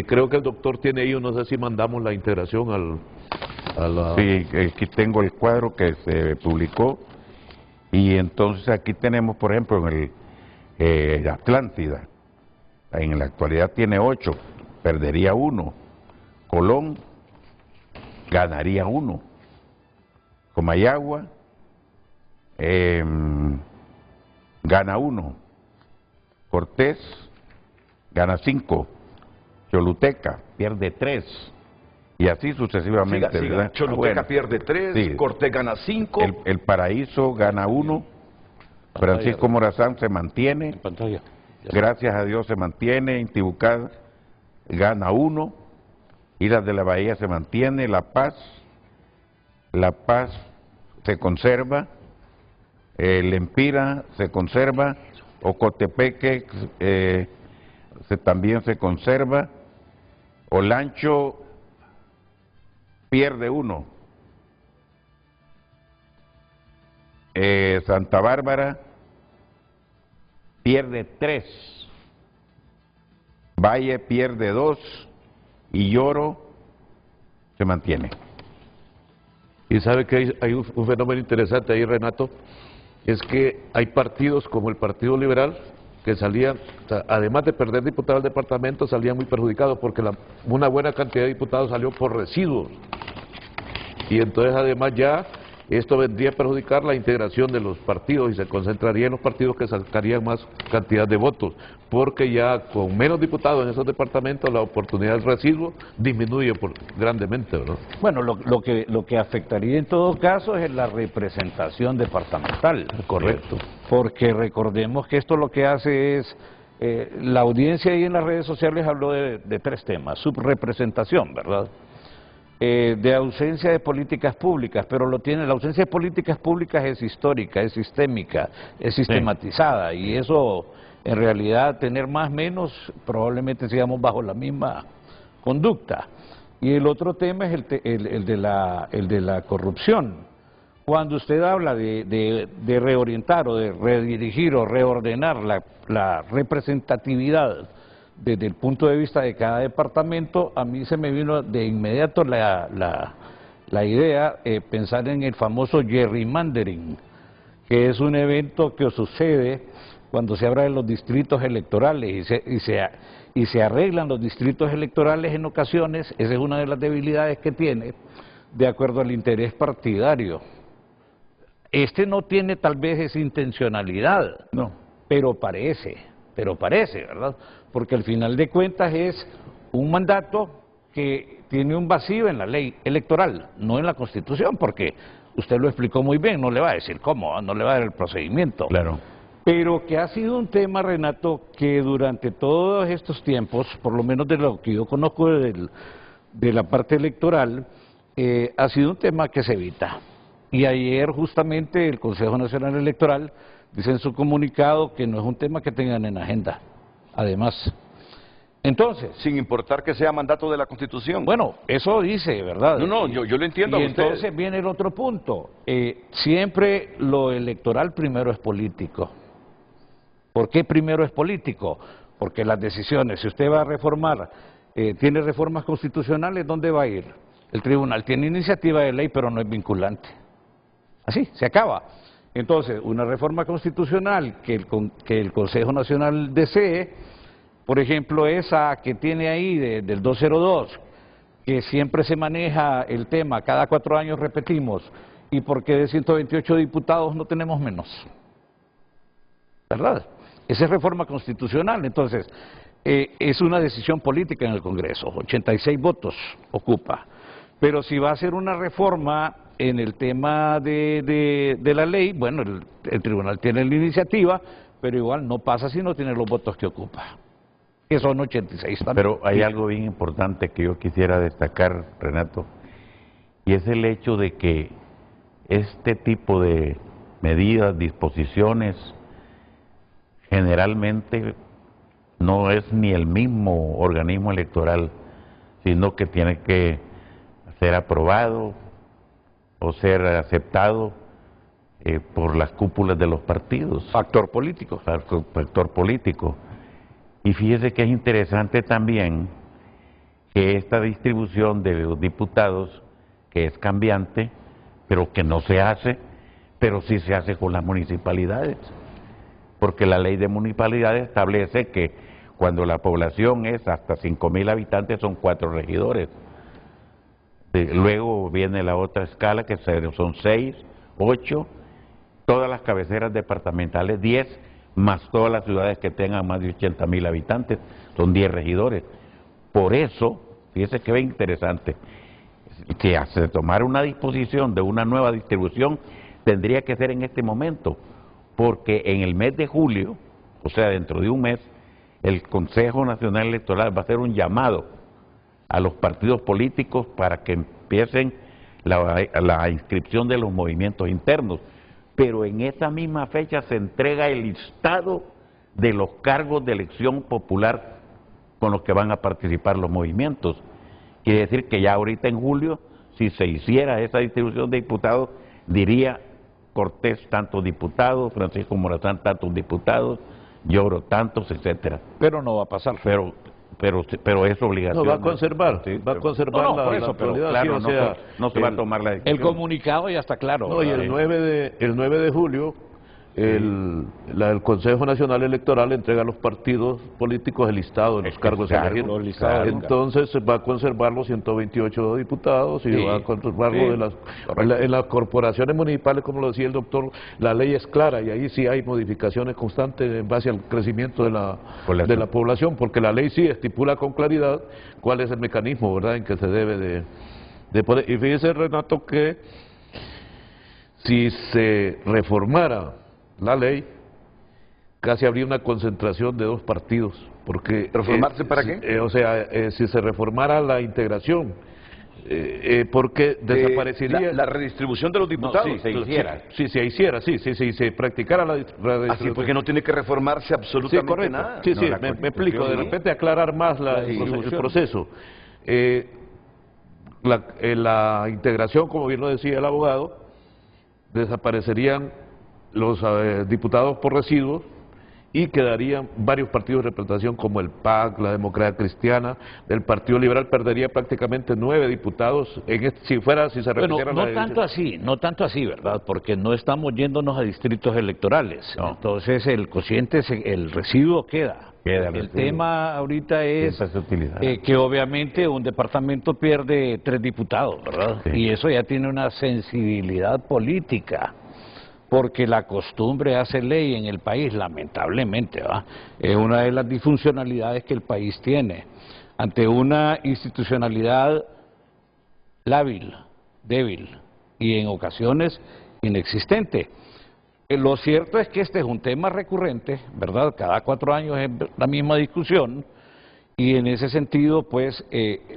Creo que el doctor tiene ahí, no sé si mandamos la integración Sí, aquí tengo el cuadro que se publicó, y entonces aquí tenemos, por ejemplo, en el Atlántida, en la actualidad tiene 8, perdería 1. Colón ganaría 1. Comayagua gana 1. Cortés gana 5. Choluteca pierde 3. Y así sucesivamente, siga. ¿verdad? Choluteca pierde 3, sí. Cortés gana 5. El Paraíso gana 1. Francisco Morazán se mantiene. En pantalla. Gracias a Dios se mantiene. Intibucá gana 1. Islas de la Bahía se mantiene. La Paz se conserva. Lempira se conserva. Ocotepeque también se conserva. Olancho pierde 1. Santa Bárbara pierde 3. Valle pierde 2. Y Lloro se mantiene. Y sabe que hay un fenómeno interesante ahí, Renato, es que hay partidos como el Partido Liberal que salían, o sea, además de perder diputados al departamento, salían muy perjudicados porque una buena cantidad de diputados salió por residuos. Y entonces además ya esto vendría a perjudicar la integración de los partidos y se concentraría en los partidos que sacarían más cantidad de votos, porque ya con menos diputados en esos departamentos la oportunidad del residuo disminuye grandemente, ¿verdad? Bueno, lo que afectaría en todo caso es la representación departamental. Correcto. Porque recordemos que esto lo que hace es, la audiencia ahí en las redes sociales habló de 3 temas: subrepresentación, ¿verdad?, de ausencia de políticas públicas, pero la ausencia de políticas públicas es histórica, es sistémica, es sistematizada, y eso en realidad, tener más o menos, probablemente sigamos bajo la misma conducta. Y el otro tema es el de la corrupción. Cuando usted habla de reorientar o de redirigir o reordenar la representatividad desde el punto de vista de cada departamento, a mí se me vino de inmediato la la idea, pensar en el famoso gerrymandering, que es un evento que sucede cuando se habla de los distritos electorales y se arreglan los distritos electorales en ocasiones. Esa es una de las debilidades que tiene, de acuerdo al interés partidario. Este no tiene tal vez esa intencionalidad, no, pero parece, ¿verdad? Porque al final de cuentas es un mandato que tiene un vacío en la ley electoral, no en la Constitución, porque usted lo explicó muy bien, no le va a decir cómo, no le va a dar el procedimiento. Claro. Pero que ha sido un tema, Renato, que durante todos estos tiempos, por lo menos de lo que yo conozco de la parte electoral, ha sido un tema que se evita. Y ayer justamente el Consejo Nacional Electoral dice en su comunicado que no es un tema que tengan en agenda, además. Entonces, sin importar que sea mandato de la Constitución. Bueno, eso dice, ¿verdad? No, yo lo entiendo. Y entonces viene el otro punto. Siempre lo electoral primero es político. ¿Por qué primero es político? Porque las decisiones, si usted va a reformar, tiene reformas constitucionales, ¿dónde va a ir? El tribunal tiene iniciativa de ley, pero no es vinculante. Así, se acaba. Entonces, una reforma constitucional que el Consejo Nacional desee, por ejemplo, esa que tiene ahí del 202, que siempre se maneja el tema, cada 4 años repetimos, ¿y por qué de 128 diputados no tenemos menos? ¿Verdad? Esa es reforma constitucional. Entonces, es una decisión política en el Congreso, 86 votos ocupa. Pero si va a ser una reforma en el tema de la ley, bueno, el tribunal tiene la iniciativa, pero igual no pasa si no tiene los votos que ocupa, que son 86 también. Pero hay algo bien importante que yo quisiera destacar, Renato, y es el hecho de que este tipo de medidas, disposiciones, generalmente no es ni el mismo organismo electoral, sino que tiene que ser aprobado o ser aceptado por las cúpulas de los partidos. Factor político. Factor político. Y fíjese que es interesante también que esta distribución de los diputados, que es cambiante, pero que no se hace, pero sí se hace con las municipalidades. Porque la ley de municipalidades establece que cuando la población es hasta 5.000 habitantes son 4 regidores. Luego viene la otra escala que son 6, 8, todas las cabeceras departamentales 10, más todas las ciudades que tengan más de 80.000 habitantes, son 10 regidores. Por eso, fíjese que es interesante, que hace tomar una disposición de una nueva distribución tendría que ser en este momento, porque en el mes de julio, o sea, dentro de un mes, el Consejo Nacional Electoral va a hacer un llamado a los partidos políticos para que empiecen la inscripción de los movimientos internos. Pero en esa misma fecha se entrega el listado de los cargos de elección popular con los que van a participar los movimientos. Quiere decir que ya ahorita en julio, si se hiciera esa distribución de diputados, diría Cortés tantos diputados, Francisco Morazán tantos diputados, Lloro tantos, etcétera. Pero no va a pasar. Pero es obligación. No, va a conservar, sí, va a conservar no, la actualidad, claro, sí, o sea, no se va a tomar la decisión. El comunicado ya está claro. No, y el 9 de julio el Consejo Nacional Electoral entrega a los partidos políticos el listado de los cargos elegidos. Entonces va a conservar los 128 diputados y va a conservarlo en las corporaciones municipales, como lo decía el doctor, la ley es clara y ahí sí hay modificaciones constantes en base al crecimiento de la población, porque la ley sí estipula con claridad cuál es el mecanismo, ¿verdad?, en que se debe de poder. Y fíjese, Renato, que si se reformara la ley, casi habría una concentración de 2 partidos, porque... ¿Reformarse para qué? O sea, si se reformara la integración, porque desaparecería... La redistribución de los diputados. No, si se hiciera. Sí, se hiciera, sí, se practicara la redistribución. Así, porque no tiene que reformarse absolutamente nada. Sí, me explico, de repente aclarar más el proceso. La integración, como bien lo decía el abogado, desaparecerían los diputados por residuos y quedarían varios partidos de representación como el PAC, la Democracia Cristiana, del Partido Liberal perdería prácticamente 9 diputados si se repitiera no tanto así, ¿verdad? Porque no estamos yéndonos a distritos electorales, entonces el cociente, el residuo queda. El tema ahorita es que obviamente un departamento pierde 3 diputados, ¿verdad? Sí. Y eso ya tiene una sensibilidad política, porque la costumbre hace ley en el país, lamentablemente, ¿va? Es una de las disfuncionalidades que el país tiene, ante una institucionalidad lábil, débil y en ocasiones inexistente. Lo cierto es que este es un tema recurrente, ¿verdad? Cada 4 años es la misma discusión y en ese sentido, pues,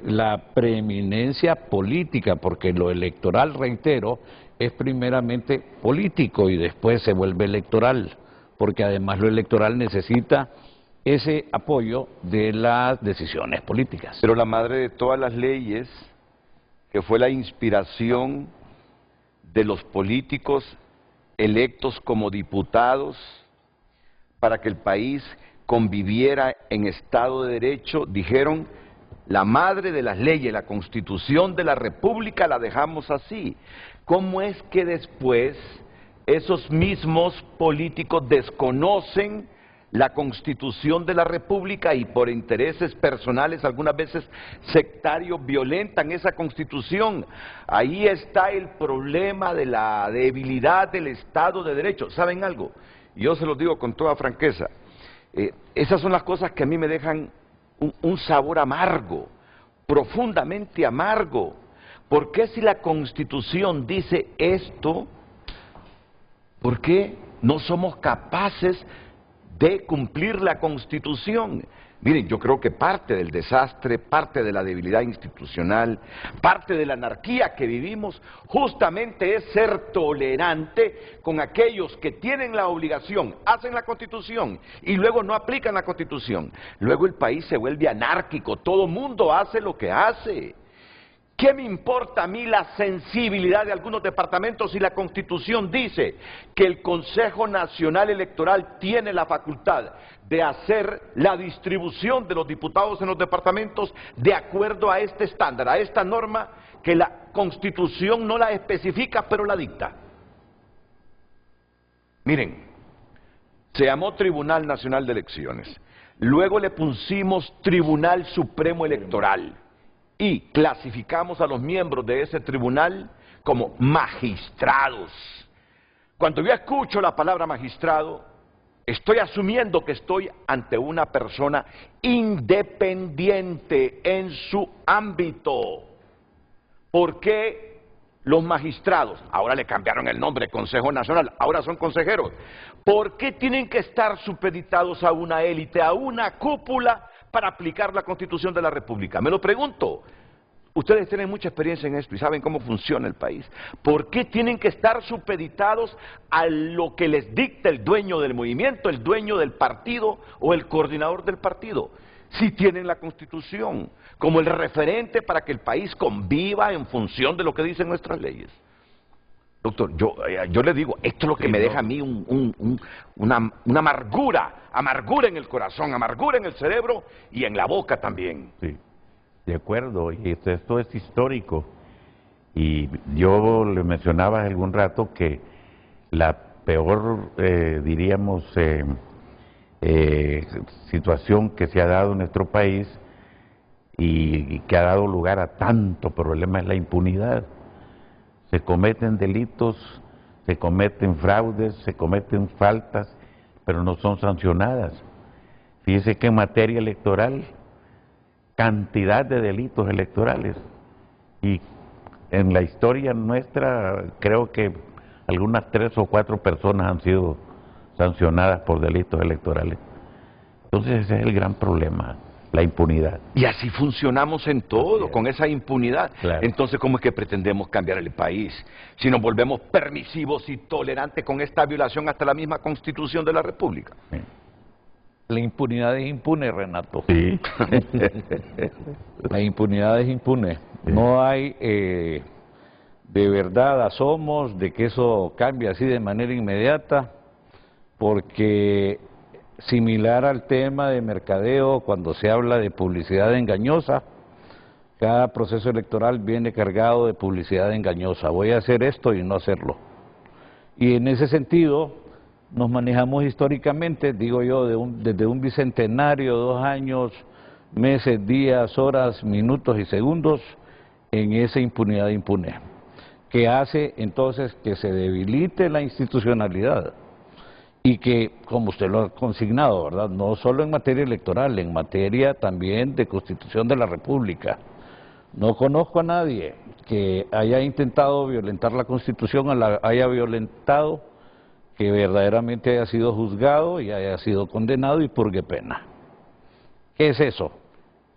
la preeminencia política, porque lo electoral, reitero, es primeramente político y después se vuelve electoral, porque además lo electoral necesita ese apoyo de las decisiones políticas. Pero la madre de todas las leyes, que fue la inspiración de los políticos electos como diputados para que el país conviviera en Estado de Derecho, dijeron, la madre de las leyes, la Constitución de la República, la dejamos así. ¿Cómo es que después esos mismos políticos desconocen la Constitución de la República y por intereses personales, algunas veces sectarios, violentan esa Constitución? Ahí está el problema de la debilidad del Estado de Derecho. ¿Saben algo? Yo se los digo con toda franqueza. Esas son las cosas que a mí me dejan un sabor amargo, profundamente amargo. ¿Por qué si la Constitución dice esto, por qué no somos capaces de cumplir la Constitución? Miren, yo creo que parte del desastre, parte de la debilidad institucional, parte de la anarquía que vivimos, justamente es ser tolerante con aquellos que tienen la obligación, hacen la Constitución y luego no aplican la Constitución. Luego el país se vuelve anárquico, todo mundo hace lo que hace. ¿Qué me importa a mí la sensibilidad de algunos departamentos si la Constitución dice que el Consejo Nacional Electoral tiene la facultad de hacer la distribución de los diputados en los departamentos de acuerdo a este estándar, a esta norma que la Constitución no la especifica pero la dicta? Miren, se llamó Tribunal Nacional de Elecciones, luego le pusimos Tribunal Supremo Electoral y clasificamos a los miembros de ese tribunal como magistrados. Cuando yo escucho la palabra magistrado, estoy asumiendo que estoy ante una persona independiente en su ámbito. ¿Por qué los magistrados, ahora le cambiaron el nombre, Consejo Nacional, ahora son consejeros, por qué tienen que estar supeditados a una élite, a una cúpula, para aplicar la Constitución de la República? Me lo pregunto. Ustedes tienen mucha experiencia en esto y saben cómo funciona el país. ¿Por qué tienen que estar supeditados a lo que les dicta el dueño del movimiento, el dueño del partido o el coordinador del partido? Si tienen la Constitución como el referente para que el país conviva en función de lo que dicen nuestras leyes. Doctor, yo le digo, esto es lo que me deja a mí una amargura en el corazón, amargura en el cerebro y en la boca también. Sí, de acuerdo, y esto es histórico. Y yo le mencionaba hace algún rato que la peor, diríamos, situación que se ha dado en nuestro país y que ha dado lugar a tanto problema es la impunidad. Se cometen delitos, se cometen fraudes, se cometen faltas, pero no son sancionadas. Fíjese que en materia electoral, cantidad de delitos electorales. Y en la historia nuestra, creo que algunas 3 o 4 personas han sido sancionadas por delitos electorales. Entonces ese es el gran problema, la impunidad. Y así funcionamos en todo, con esa impunidad. Claro. Entonces, ¿cómo es que pretendemos cambiar el país? Si nos volvemos permisivos y tolerantes con esta violación hasta la misma Constitución de la República. Sí. La impunidad es impune, Renato. Sí. La impunidad es impune. Sí. No hay de verdad asomos de que eso cambie así de manera inmediata, porque similar al tema de mercadeo cuando se habla de publicidad engañosa. Cada proceso electoral viene cargado de publicidad engañosa. Voy a hacer esto y no hacerlo. Y en ese sentido nos manejamos históricamente, digo yo, desde un bicentenario, 2 años, meses, días, horas, minutos y segundos en esa impunidad impune, que hace entonces que se debilite la institucionalidad y que, como usted lo ha consignado, ¿verdad?, no solo en materia electoral, en materia también de Constitución de la República. No conozco a nadie que haya intentado violentar la Constitución, haya violentado, que verdaderamente haya sido juzgado y haya sido condenado y purgue pena. ¿Qué es eso?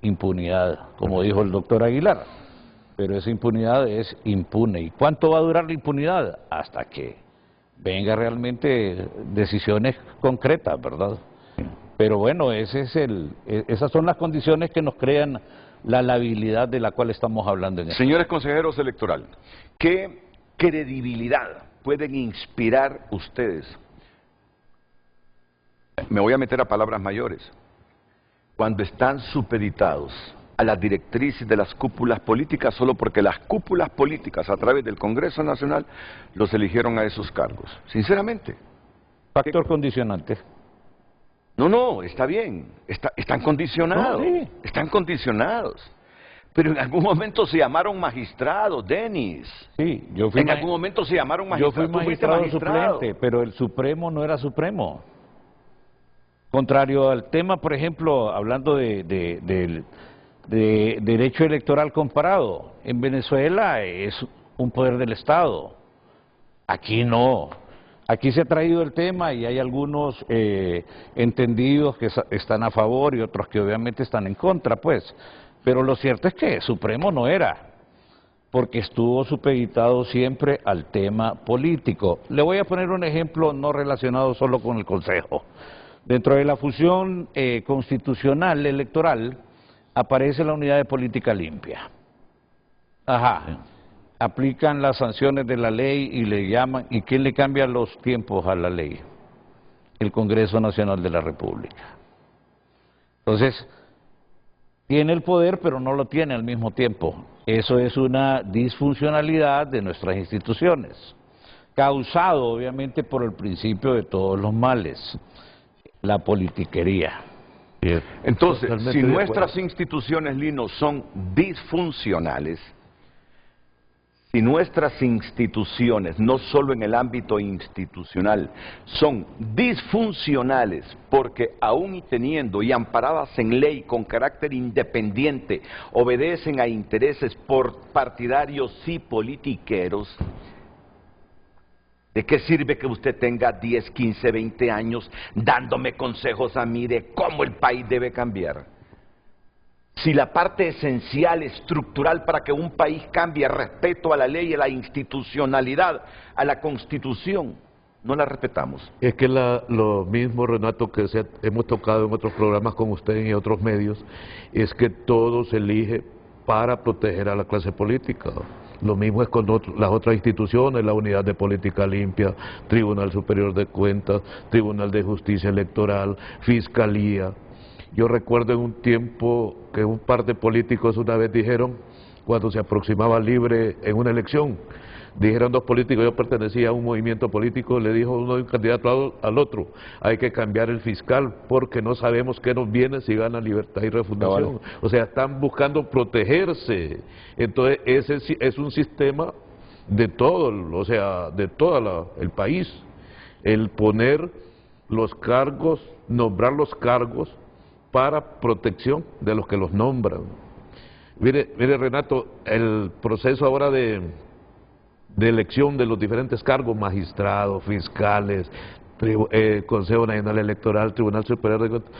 Impunidad, como dijo el doctor Aguilar. Pero esa impunidad es impune. ¿Y cuánto va a durar la impunidad? Hasta que venga realmente decisiones concretas, ¿verdad? Pero bueno, esas son las condiciones que nos crean la labilidad de la cual estamos hablando en este Señores consejeros electorales, ¿qué credibilidad pueden inspirar ustedes? Me voy a meter a palabras mayores. Cuando están supeditados a las directrices de las cúpulas políticas solo porque las cúpulas políticas a través del Congreso Nacional los eligieron a esos cargos. Sinceramente. Factor condicionante. No, está bien, están condicionados, sí. Están condicionados. Pero en algún momento se llamaron magistrados, Denis. Sí, yo fui en algún momento se llamaron magistrados. Yo fui magistrado suplente, pero el Supremo no era Supremo. Contrario al tema, por ejemplo, hablando de derecho electoral comparado, en Venezuela es un poder del Estado. Aquí no. Aquí se ha traído el tema y hay algunos entendidos que están a favor y otros que obviamente están en contra, pues. Pero lo cierto es que Supremo no era, porque estuvo supeditado siempre al tema político. Le voy a poner un ejemplo no relacionado solo con el Consejo. Dentro de la fusión constitucional electoral aparece la unidad de política limpia. Ajá. Aplican las sanciones de la ley y le llaman, ¿y quién le cambia los tiempos a la ley? El Congreso Nacional de la República. Entonces, tiene el poder pero no lo tiene al mismo tiempo. Eso es una disfuncionalidad de nuestras instituciones, causado obviamente por el principio de todos los males, la politiquería. Entonces, si nuestras instituciones, Lino, son disfuncionales, si nuestras instituciones, no solo en el ámbito institucional, son disfuncionales porque aún y teniendo y amparadas en ley con carácter independiente, obedecen a intereses partidarios y politiqueros, ¿de qué sirve que usted tenga 10, 15, 20 años dándome consejos a mí de cómo el país debe cambiar? Si la parte esencial, estructural para que un país cambie, respeto a la ley, a la institucionalidad, a la Constitución, no la respetamos. Es que lo mismo, Renato, que hemos tocado en otros programas con usted y en otros medios, es que todo se elige para proteger a la clase política. Lo mismo es con las otras instituciones, la Unidad de Política Limpia, Tribunal Superior de Cuentas, Tribunal de Justicia Electoral, Fiscalía. Yo recuerdo en un tiempo que un par de políticos una vez dijeron, cuando se aproximaba Libre en una elección, dijeron 2 políticos, yo pertenecía a un movimiento político, le dijo uno de un candidato al otro, hay que cambiar el fiscal porque no sabemos qué nos viene si gana Libertad y Refundación. No, vale. O sea, están buscando protegerse. Entonces, ese es un sistema de todo, o sea, de todo el país. El poner los cargos, nombrar los cargos para protección de los que los nombran. Mire Renato, el proceso ahora de elección de los diferentes cargos, magistrados, fiscales, Consejo Nacional Electoral, Tribunal Superior de Cuentas,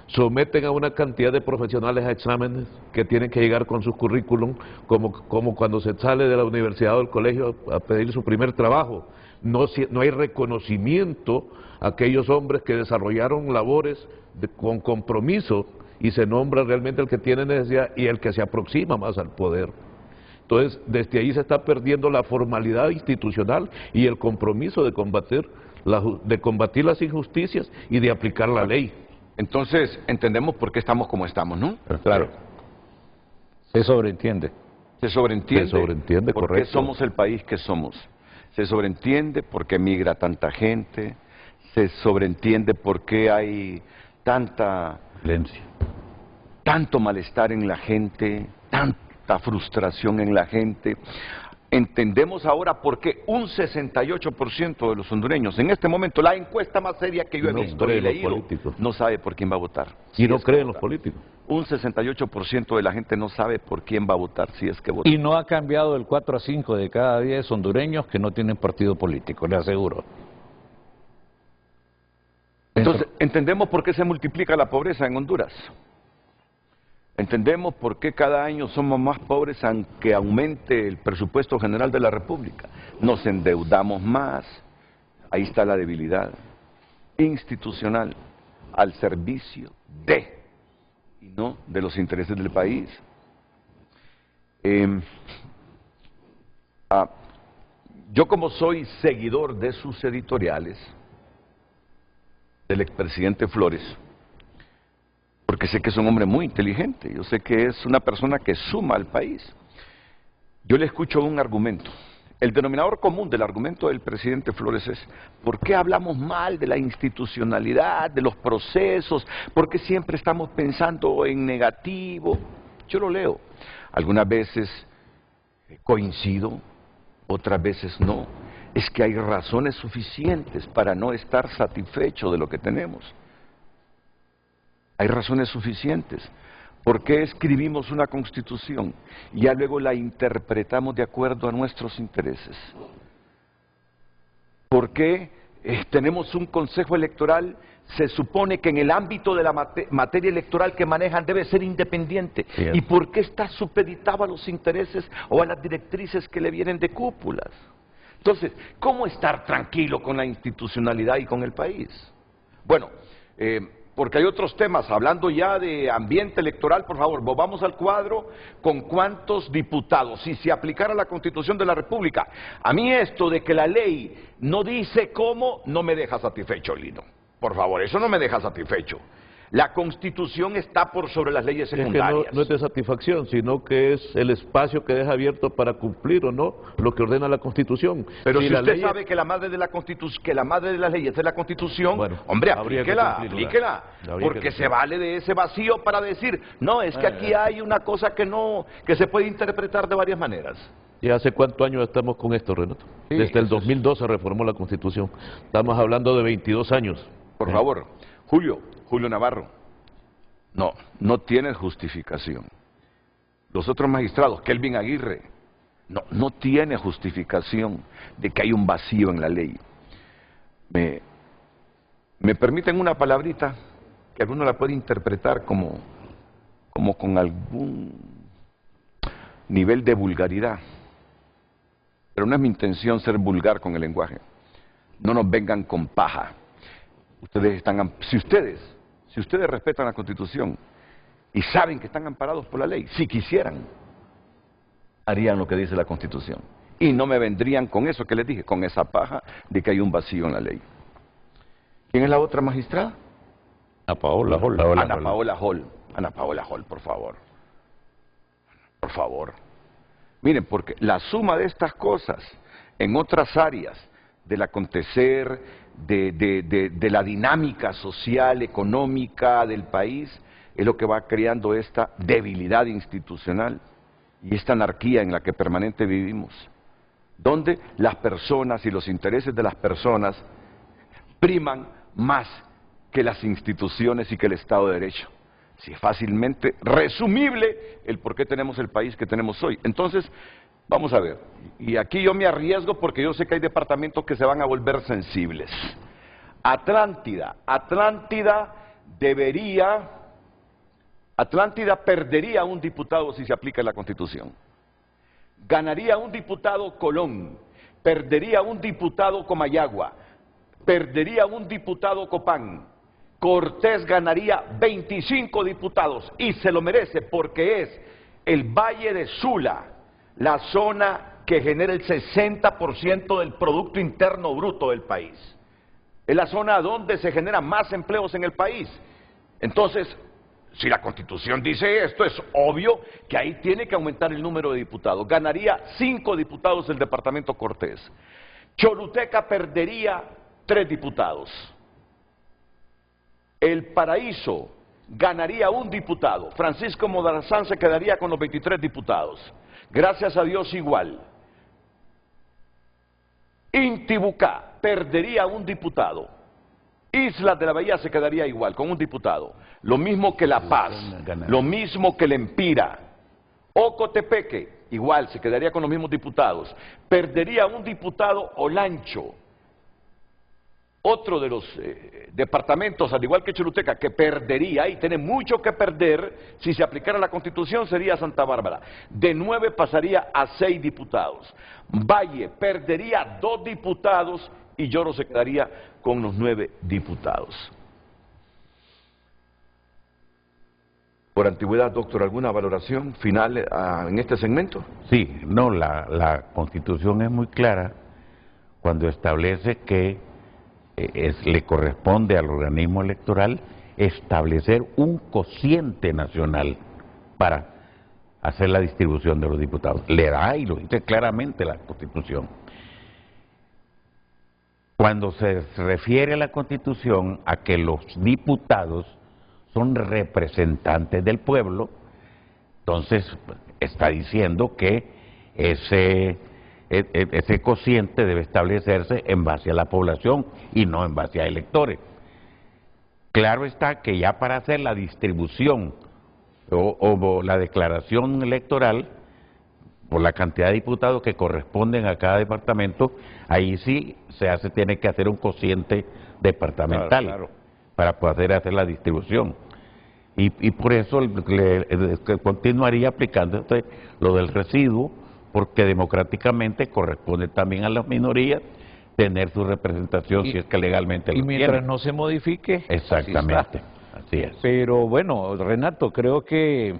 someten a una cantidad de profesionales a exámenes que tienen que llegar con sus currículum, como cuando se sale de la universidad o del colegio a pedir su primer trabajo. No hay reconocimiento a aquellos hombres que desarrollaron labores con compromiso y se nombra realmente el que tiene necesidad y el que se aproxima más al poder. Entonces, desde ahí se está perdiendo la formalidad institucional y el compromiso de combatir de combatir las injusticias y de aplicar la ley. Entonces, entendemos por qué estamos como estamos, ¿no? Claro. Se sobreentiende. Se sobreentiende por correcto. qué somos el país que somos. Se sobreentiende por qué migra tanta gente. Se sobreentiende por qué hay tanta violencia, tanto malestar en la gente, tanta frustración en la gente. Entendemos ahora por qué un 68% de los hondureños, en este momento, la encuesta más seria que yo he visto y leído, no sabe por quién va a votar. Y no cree en los políticos. Un 68% de la gente no sabe por quién va a votar, si es que vota. Y no ha cambiado el 4 a 5 de cada 10 hondureños que no tienen partido político, le aseguro. Entonces, entendemos por qué se multiplica la pobreza en Honduras. Entendemos por qué cada año somos más pobres aunque aumente el presupuesto general de la República. Nos endeudamos más. Ahí está la debilidad institucional al servicio de, y no de los intereses del país. Yo, como soy seguidor de sus editoriales, del expresidente Flores, porque sé que es un hombre muy inteligente, yo sé que es una persona que suma al país. Yo le escucho un argumento. El denominador común del argumento del presidente Flores es: ¿por qué hablamos mal de la institucionalidad, de los procesos? ¿Por qué siempre estamos pensando en negativo? Yo lo leo. Algunas veces coincido, otras veces no. Es que hay razones suficientes para no estar satisfecho de lo que tenemos. Hay razones suficientes. ¿Por qué escribimos una constitución y ya luego la interpretamos de acuerdo a nuestros intereses? ¿Por qué tenemos un consejo electoral? Se supone que en el ámbito de la materia electoral que manejan debe ser independiente. Sí. ¿Y por qué está supeditado a los intereses o a las directrices que le vienen de cúpulas? Entonces, ¿cómo estar tranquilo con la institucionalidad y con el país? Bueno, porque hay otros temas. Hablando ya de ambiente electoral, por favor, volvamos al cuadro con cuántos diputados. Si se aplicara la Constitución de la República, a mí esto de que la ley no dice cómo, no me deja satisfecho, Lino. Por favor, eso no me deja satisfecho. La Constitución está por sobre las leyes secundarias. Es que no es de satisfacción, sino que es el espacio que deja abierto para cumplir o no lo que ordena la Constitución. Pero si usted sabe que la madre de la Constitución, que la madre de las leyes es la Constitución, bueno, hombre, aplíquela, porque se vale de ese vacío para decir, no, es que aquí hay una cosa que se puede interpretar de varias maneras. ¿Y hace cuántos años estamos con esto, Renato? Sí, desde el 2002 se reformó la Constitución. Estamos hablando de 22 años. Por favor, Julio Navarro, no tiene justificación. Los otros magistrados, Kelvin Aguirre, no tiene justificación de que hay un vacío en la ley. Me permiten una palabrita que alguno la puede interpretar como con algún nivel de vulgaridad, pero no es mi intención ser vulgar con el lenguaje. No nos vengan con paja. Si ustedes respetan la Constitución y saben que están amparados por la ley, si quisieran, harían lo que dice la Constitución. Y no me vendrían con eso que les dije, con esa paja de que hay un vacío en la ley. ¿Quién es la otra magistrada? Ana Paola Hall. Ana Paola Hall, por favor. Por favor. Miren, porque la suma de estas cosas en otras áreas del acontecer, de la dinámica social, económica del país, es lo que va creando esta debilidad institucional y esta anarquía en la que permanente vivimos, donde las personas y los intereses de las personas priman más que las instituciones y que el Estado de Derecho. Si es fácilmente resumible el por qué tenemos el país que tenemos hoy. Entonces, vamos a ver, y aquí yo me arriesgo porque yo sé que hay departamentos que se van a volver sensibles. Atlántida perdería un diputado si se aplica la Constitución. Ganaría un diputado Colón, perdería un diputado Comayagua, perdería un diputado Copán. Cortés ganaría 25 diputados y se lo merece porque es el Valle de Sula, la zona que genera el 60% del Producto Interno Bruto del país. Es la zona donde se generan más empleos en el país. Entonces, si la Constitución dice esto, es obvio que ahí tiene que aumentar el número de diputados. Ganaría 5 diputados el departamento Cortés. Choluteca perdería 3 diputados. El Paraíso ganaría 1 diputado. Francisco Morazán se quedaría con los 23 diputados. Gracias a Dios igual. Intibucá perdería 1 diputado. Islas de la Bahía se quedaría igual, con 1 diputado. Lo mismo que La Paz, lo mismo que Lempira. Ocotepeque, igual, se quedaría con los mismos diputados. Perdería 1 diputado Olancho. Otro de los departamentos, al igual que Choluteca, que perdería, y tiene mucho que perder, si se aplicara la Constitución, sería Santa Bárbara. De 9 pasaría a 6 diputados. Valle perdería 2 diputados y Lloro se quedaría con los 9 diputados. Por antigüedad, doctor, ¿alguna valoración final en este segmento? Sí, no, la Constitución es muy clara cuando establece que le corresponde al organismo electoral establecer un cociente nacional para hacer la distribución de los diputados. Le da, y lo dice claramente la Constitución. Cuando se refiere a la Constitución a que los diputados son representantes del pueblo, entonces está diciendo que ese cociente debe establecerse en base a la población y no en base a electores. Claro está que ya para hacer la distribución o la declaración electoral por la cantidad de diputados que corresponden a cada departamento, ahí sí tiene que hacer un cociente departamental, claro, para poder hacer la distribución. Y por eso continuaría aplicándose lo del residuo, porque democráticamente corresponde también a las minorías tener su representación si es que legalmente lo tienen. Y mientras no se modifique, exactamente, así es. Pero bueno, Renato, creo que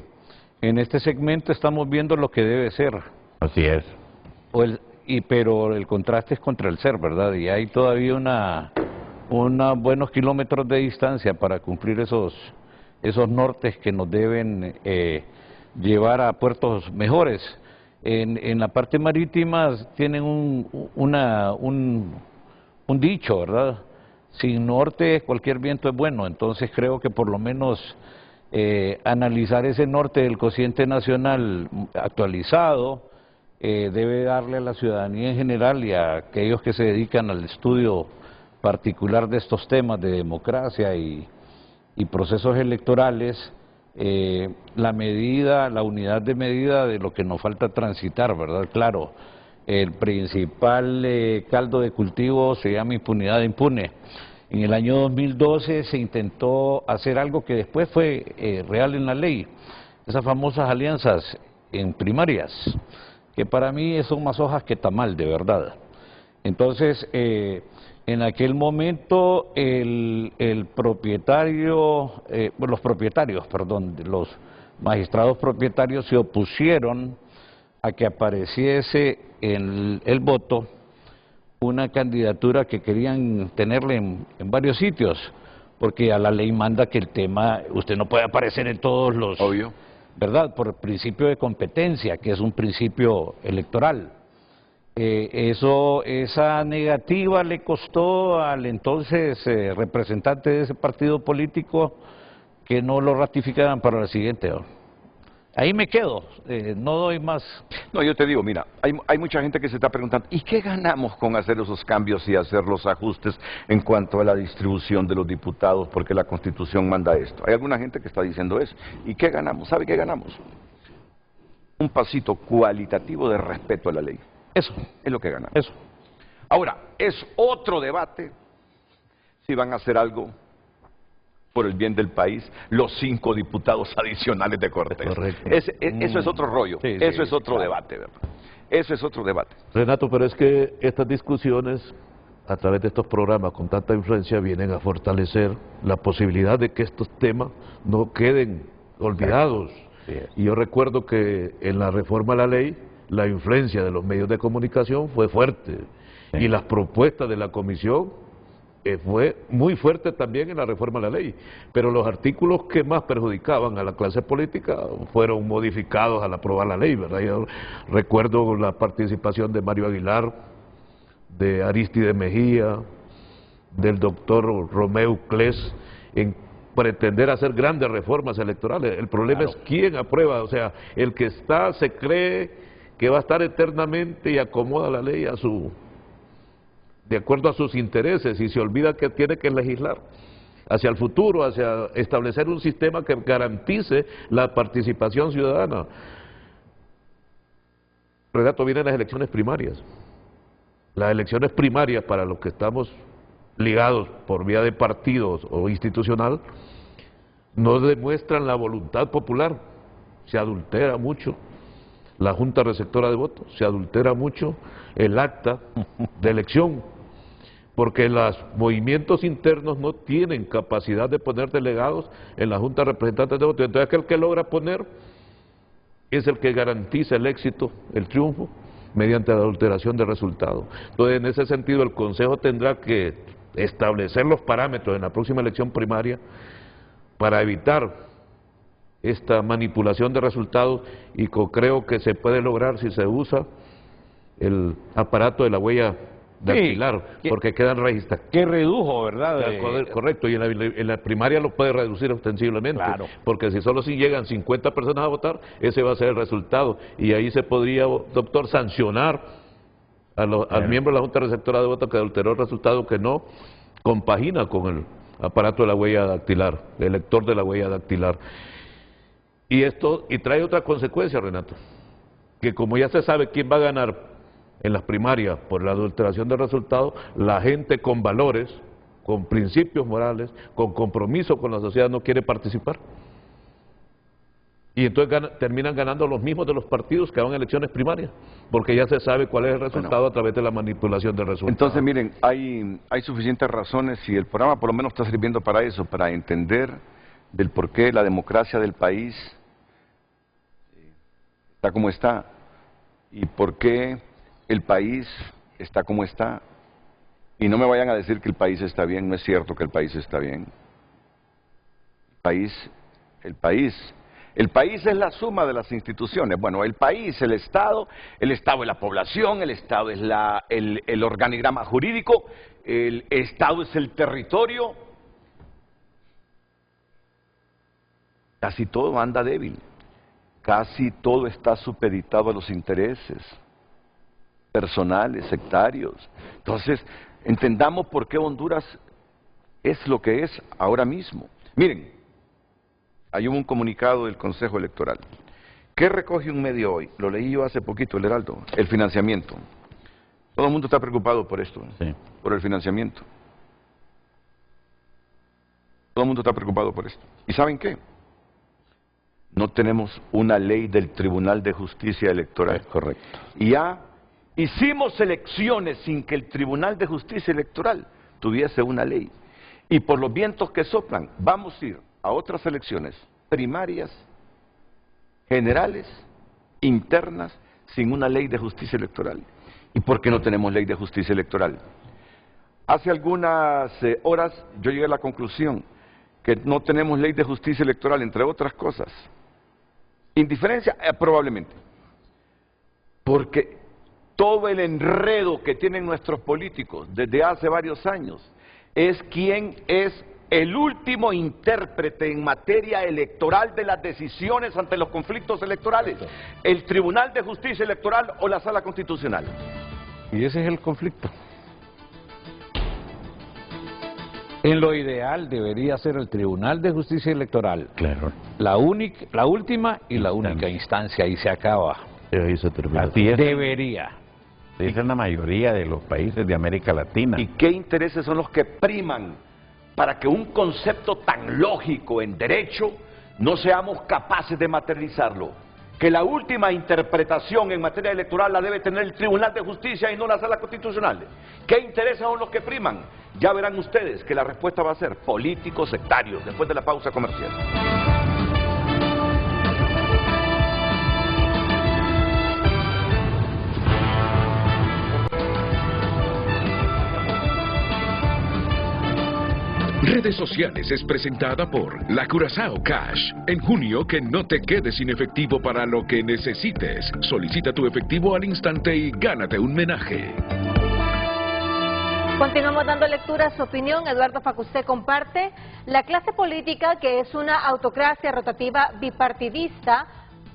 en este segmento estamos viendo lo que debe ser. Así es. Pero el contraste es contra el ser, ¿verdad? Y hay todavía unos buenos kilómetros de distancia para cumplir esos nortes que nos deben llevar a puertos mejores. En la parte marítima tienen un dicho, ¿verdad? Sin norte cualquier viento es bueno, entonces creo que por lo menos analizar ese norte del cociente nacional actualizado debe darle a la ciudadanía en general y a aquellos que se dedican al estudio particular de estos temas de democracia y procesos electorales, la unidad de medida de lo que nos falta transitar, ¿verdad? Claro, el principal caldo de cultivo se llama impunidad impune. En el año 2012 se intentó hacer algo que después fue real en la ley, esas famosas alianzas en primarias, que para mí son más hojas que tamal, de verdad. Entonces, en aquel momento los magistrados propietarios se opusieron a que apareciese en el voto una candidatura que querían tenerle en varios sitios, porque a la ley manda que el tema, usted no puede aparecer en todos los... Obvio. ¿Verdad? Por el principio de competencia, que es un principio electoral. Esa negativa le costó al entonces representante de ese partido político que no lo ratificaran para la siguiente. Ahí me quedo, no doy más. No, yo te digo, mira, hay mucha gente que se está preguntando, ¿y qué ganamos con hacer esos cambios y hacer los ajustes en cuanto a la distribución de los diputados? Porque la Constitución manda esto. Hay alguna gente que está diciendo eso. ¿Y qué ganamos? ¿Sabe qué ganamos? Un pasito cualitativo de respeto a la ley. Eso es lo que ganamos. Eso. Ahora, es otro debate si van a hacer algo por el bien del país, los 5 diputados adicionales de Cortés. Eso es otro rollo, sí, eso es otro debate, ¿verdad? Eso es otro debate. Renato, pero es que estas discusiones, a través de estos programas con tanta influencia, vienen a fortalecer la posibilidad de que estos temas no queden olvidados. Sí. Y yo recuerdo que en la reforma a la ley, la influencia de los medios de comunicación fue fuerte. Sí. Y las propuestas de la comisión fue muy fuerte también en la reforma de la ley, pero los artículos que más perjudicaban a la clase política fueron modificados al aprobar la ley, ¿verdad? Yo recuerdo la participación de Mario Aguilar, de Aristide Mejía, del doctor Romeu Cles, en pretender hacer grandes reformas electorales. El problema es quién aprueba, o sea, el que está se cree que va a estar eternamente y acomoda la ley de acuerdo a sus intereses y se olvida que tiene que legislar hacia el futuro, hacia establecer un sistema que garantice la participación ciudadana. Renato, vienen las elecciones primarias. Las elecciones primarias para los que estamos ligados por vía de partidos o institucional no demuestran la voluntad popular, se adultera mucho la Junta Receptora de Votos, se adultera mucho el acta de elección, porque los movimientos internos no tienen capacidad de poner delegados en la Junta de Representantes de Votos. Entonces aquel que logra poner es el que garantiza el éxito, el triunfo, mediante la adulteración de resultados. Entonces en ese sentido el Consejo tendrá que establecer los parámetros en la próxima elección primaria para evitar esta manipulación de resultados, y creo que se puede lograr si se usa el aparato de la huella dactilar, porque quedan registrados. Que redujo, ¿verdad? Correcto, y en la primaria lo puede reducir ostensiblemente, claro, porque si solo si llegan 50 personas a votar, ese va a ser el resultado, y ahí se podría, doctor, sancionar al miembro de la Junta Receptora de Votos que adulteró el resultado, que no compagina con el aparato de la huella dactilar, el lector de la huella dactilar. Y trae otra consecuencia, Renato, que como ya se sabe quién va a ganar en las primarias por la adulteración del resultado, la gente con valores, con principios morales, con compromiso con la sociedad no quiere participar. Y entonces terminan ganando los mismos de los partidos que van a elecciones primarias, porque ya se sabe cuál es el resultado a través de la manipulación del resultado. Entonces, miren, hay suficientes razones y el programa por lo menos está sirviendo para eso, para entender del por qué la democracia del país está como está y por qué el país está como está. Y no me vayan a decir que el país está bien, no es cierto que el país está bien. El país es la suma de las instituciones. Bueno, el país, el Estado es la población, el Estado es el organigrama jurídico, el Estado es el territorio. Casi todo anda débil, casi todo está supeditado a los intereses personales, sectarios. Entonces, entendamos por qué Honduras es lo que es ahora mismo. Miren, hay un comunicado del Consejo Electoral. ¿Qué recoge un medio hoy? Lo leí yo hace poquito, el Heraldo, el financiamiento. Todo el mundo está preocupado por esto, sí, por el financiamiento. Todo el mundo está preocupado por esto. ¿Y saben qué? No tenemos una ley del Tribunal de Justicia Electoral. Es correcto. Y ya hicimos elecciones sin que el Tribunal de Justicia Electoral tuviese una ley. Y por los vientos que soplan, vamos a ir a otras elecciones primarias, generales, internas, sin una ley de justicia electoral. ¿Y por qué no tenemos ley de justicia electoral? Hace algunas horas yo llegué a la conclusión que no tenemos ley de justicia electoral, entre otras cosas. Indiferencia, probablemente. Porque todo el enredo que tienen nuestros políticos desde hace varios años es quién es el último intérprete en materia electoral de las decisiones ante los conflictos electorales, el Tribunal de Justicia Electoral o la Sala Constitucional. Y ese es el conflicto. En lo ideal debería ser el Tribunal de Justicia Electoral, claro, la última y la única instancia, y se acaba. Ahí se termina. Debería. Dicen la mayoría de los países de América Latina. ¿Y qué intereses son los que priman para que un concepto tan lógico en derecho no seamos capaces de materializarlo? Que la última interpretación en materia electoral la debe tener el Tribunal de Justicia y no la Sala Constitucional. ¿Qué intereses son los que priman? Ya verán ustedes que la respuesta va a ser políticos sectarios, después de la pausa comercial. Redes Sociales es presentada por La Curazao Cash. En junio, que no te quedes sin efectivo para lo que necesites. Solicita tu efectivo al instante y gánate un menaje. Continuamos dando lectura a su opinión. Eduardo Facusé comparte: la clase política, que es una autocracia rotativa bipartidista,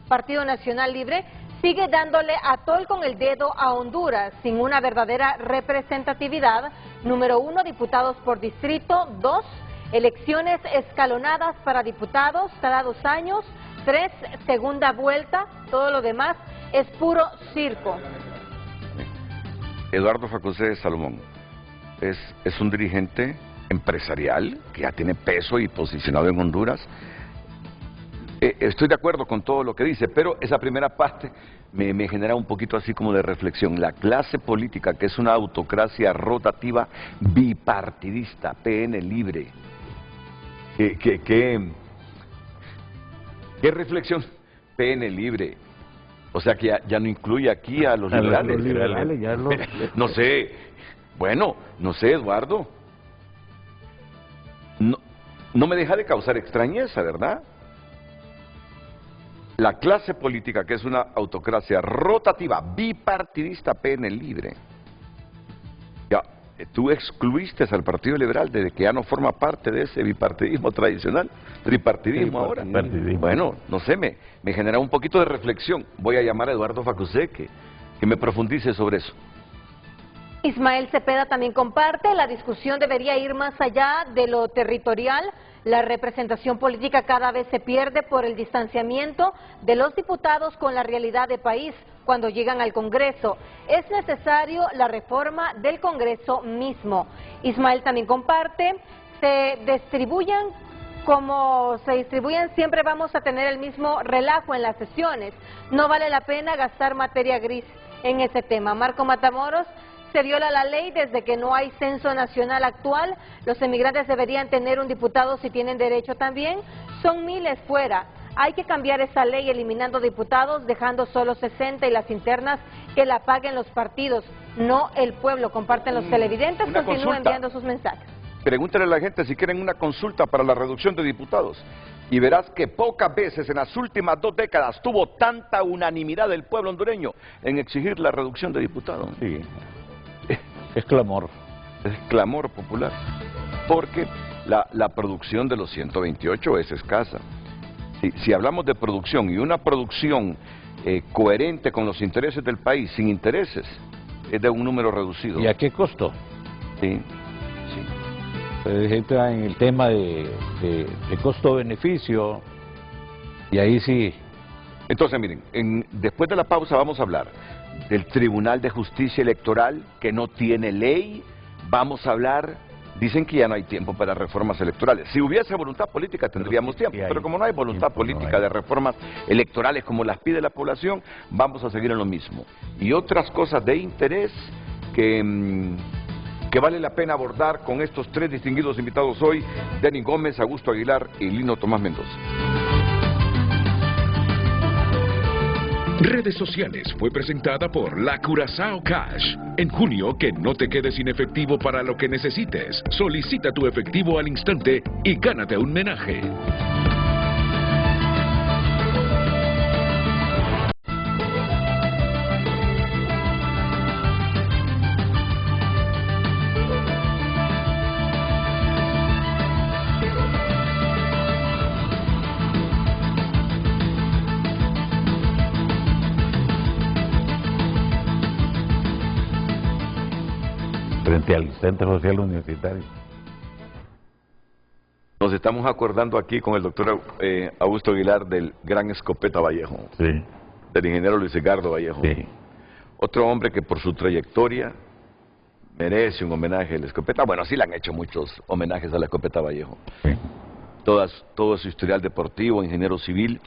Partido Nacional Libre, sigue dándole atol con el dedo a Honduras, sin una verdadera representatividad. Número 1, diputados por distrito. 2, elecciones escalonadas para diputados cada 2 años. 3, segunda vuelta. Todo lo demás es puro circo. Eduardo Facusé Salomón es un dirigente empresarial que ya tiene peso y posicionado en Honduras. Estoy de acuerdo con todo lo que dice, pero esa primera parte me genera un poquito así como de reflexión. La clase política, que es una autocracia rotativa bipartidista, PN Libre. ¿Qué reflexión? PN Libre. O sea que ya no incluye aquí a los liberales. No sé. Bueno, no sé, Eduardo. No me deja de causar extrañeza, ¿verdad? La clase política, que es una autocracia rotativa, bipartidista, PN Libre. Ya, tú excluiste al Partido Liberal desde que ya no forma parte de ese bipartidismo tradicional, tripartidismo ahora. Bueno, no sé, me genera un poquito de reflexión. Voy a llamar a Eduardo Facusé que me profundice sobre eso. Ismael Cepeda también comparte: la discusión debería ir más allá de lo territorial. La representación política cada vez se pierde por el distanciamiento de los diputados con la realidad del país cuando llegan al Congreso. Es necesario la reforma del Congreso mismo. Ismael también comparte: se distribuyan como se distribuyen, siempre vamos a tener el mismo relajo en las sesiones. No vale la pena gastar materia gris en ese tema. Marco Matamoros: se viola la ley desde que no hay censo nacional actual. Los emigrantes deberían tener un diputado si tienen derecho también. Son miles fuera. Hay que cambiar esa ley eliminando diputados, dejando solo 60 y las internas que la paguen los partidos, no el pueblo. Comparten los televidentes, continúen enviando sus mensajes. Pregúntale a la gente si quieren una consulta para la reducción de diputados y verás que pocas veces en las últimas 2 décadas tuvo tanta unanimidad del pueblo hondureño en exigir la reducción de diputados. Sí. Es clamor. Es clamor popular, porque la producción de los 128 es escasa. Si hablamos de producción y una producción coherente con los intereses del país, sin intereses, es de un número reducido. ¿Y a qué costo? Sí. Entra en el tema de costo-beneficio, y ahí sí. Entonces, miren, después de la pausa vamos a hablar del Tribunal de Justicia Electoral, que no tiene ley. Vamos a hablar, dicen que ya no hay tiempo para reformas electorales. Si hubiese voluntad política tendríamos tiempo, pero como no hay voluntad política de reformas electorales como las pide la población, vamos a seguir en lo mismo. Y otras cosas de interés que vale la pena abordar con estos 3 distinguidos invitados hoy: Denis Gómez, Augusto Aguilar y Lino Tomás Mendoza. Redes Sociales fue presentada por La Curazao Cash. En junio, que no te quedes sin efectivo para lo que necesites. Solicita tu efectivo al instante y gánate un menaje. Frente al Centro Social Universitario. Nos estamos acordando aquí con el doctor Augusto Aguilar del gran Escopeta Vallejo. Sí. Del ingeniero Luis Edgardo Vallejo. Sí. Otro hombre que por su trayectoria merece un homenaje a la Escopeta. Bueno, sí le han hecho muchos homenajes a la Escopeta Vallejo. Sí. Todo su historial deportivo, ingeniero civil.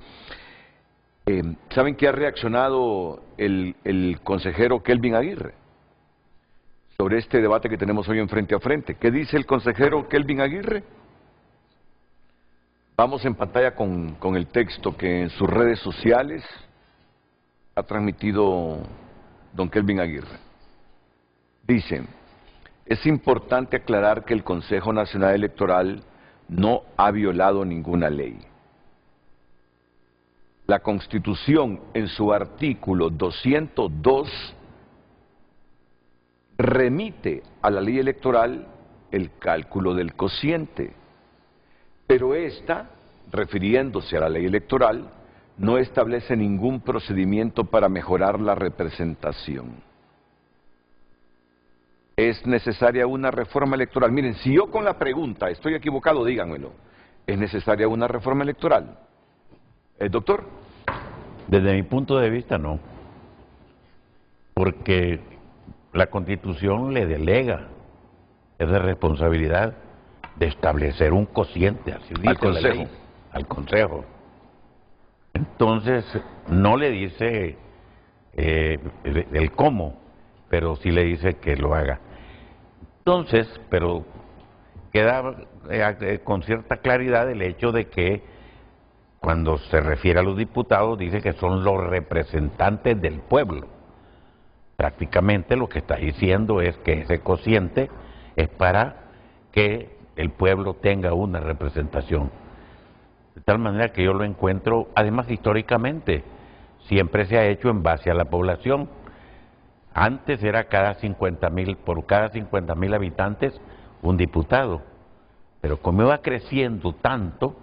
¿Saben qué ha reaccionado el consejero Kelvin Aguirre sobre este debate que tenemos hoy en Frente a Frente? ¿Qué dice el consejero Kelvin Aguirre? Vamos en pantalla con el texto que en sus redes sociales ha transmitido don Kelvin Aguirre. Dice: es importante aclarar que el Consejo Nacional Electoral no ha violado ninguna ley. La Constitución, en su artículo 202, remite a la ley electoral el cálculo del cociente, pero esta, refiriéndose a la ley electoral, no establece ningún procedimiento para mejorar la representación. ¿Es necesaria una reforma electoral? Miren, si yo con la pregunta estoy equivocado, díganmelo. ¿Es necesaria una reforma electoral? ¿Doctor? Desde mi punto de vista, no. Porque la Constitución le delega esa responsabilidad de establecer un cociente, así dice al Consejo. La ley, al Consejo. Entonces, no le dice el cómo, pero sí le dice que lo haga. Entonces, pero queda con cierta claridad el hecho de que cuando se refiere a los diputados dice que son los representantes del pueblo. Prácticamente lo que está diciendo es que ese cociente es para que el pueblo tenga una representación. De tal manera que yo lo encuentro, además históricamente, siempre se ha hecho en base a la población. Antes era por cada 50.000 habitantes un diputado, pero como iba creciendo tanto,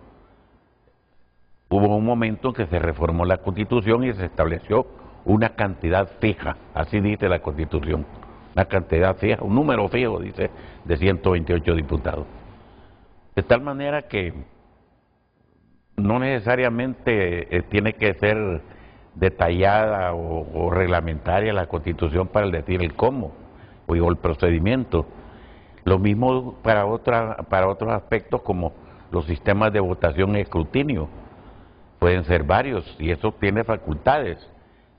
hubo un momento en que se reformó la Constitución y se estableció una cantidad fija, así dice la Constitución, una cantidad fija, un número fijo, dice, de 128 diputados. De tal manera que no necesariamente tiene que ser detallada o reglamentaria la Constitución para decir el cómo o el procedimiento. Lo mismo para otros aspectos como los sistemas de votación y escrutinio. Pueden ser varios y eso tiene facultades.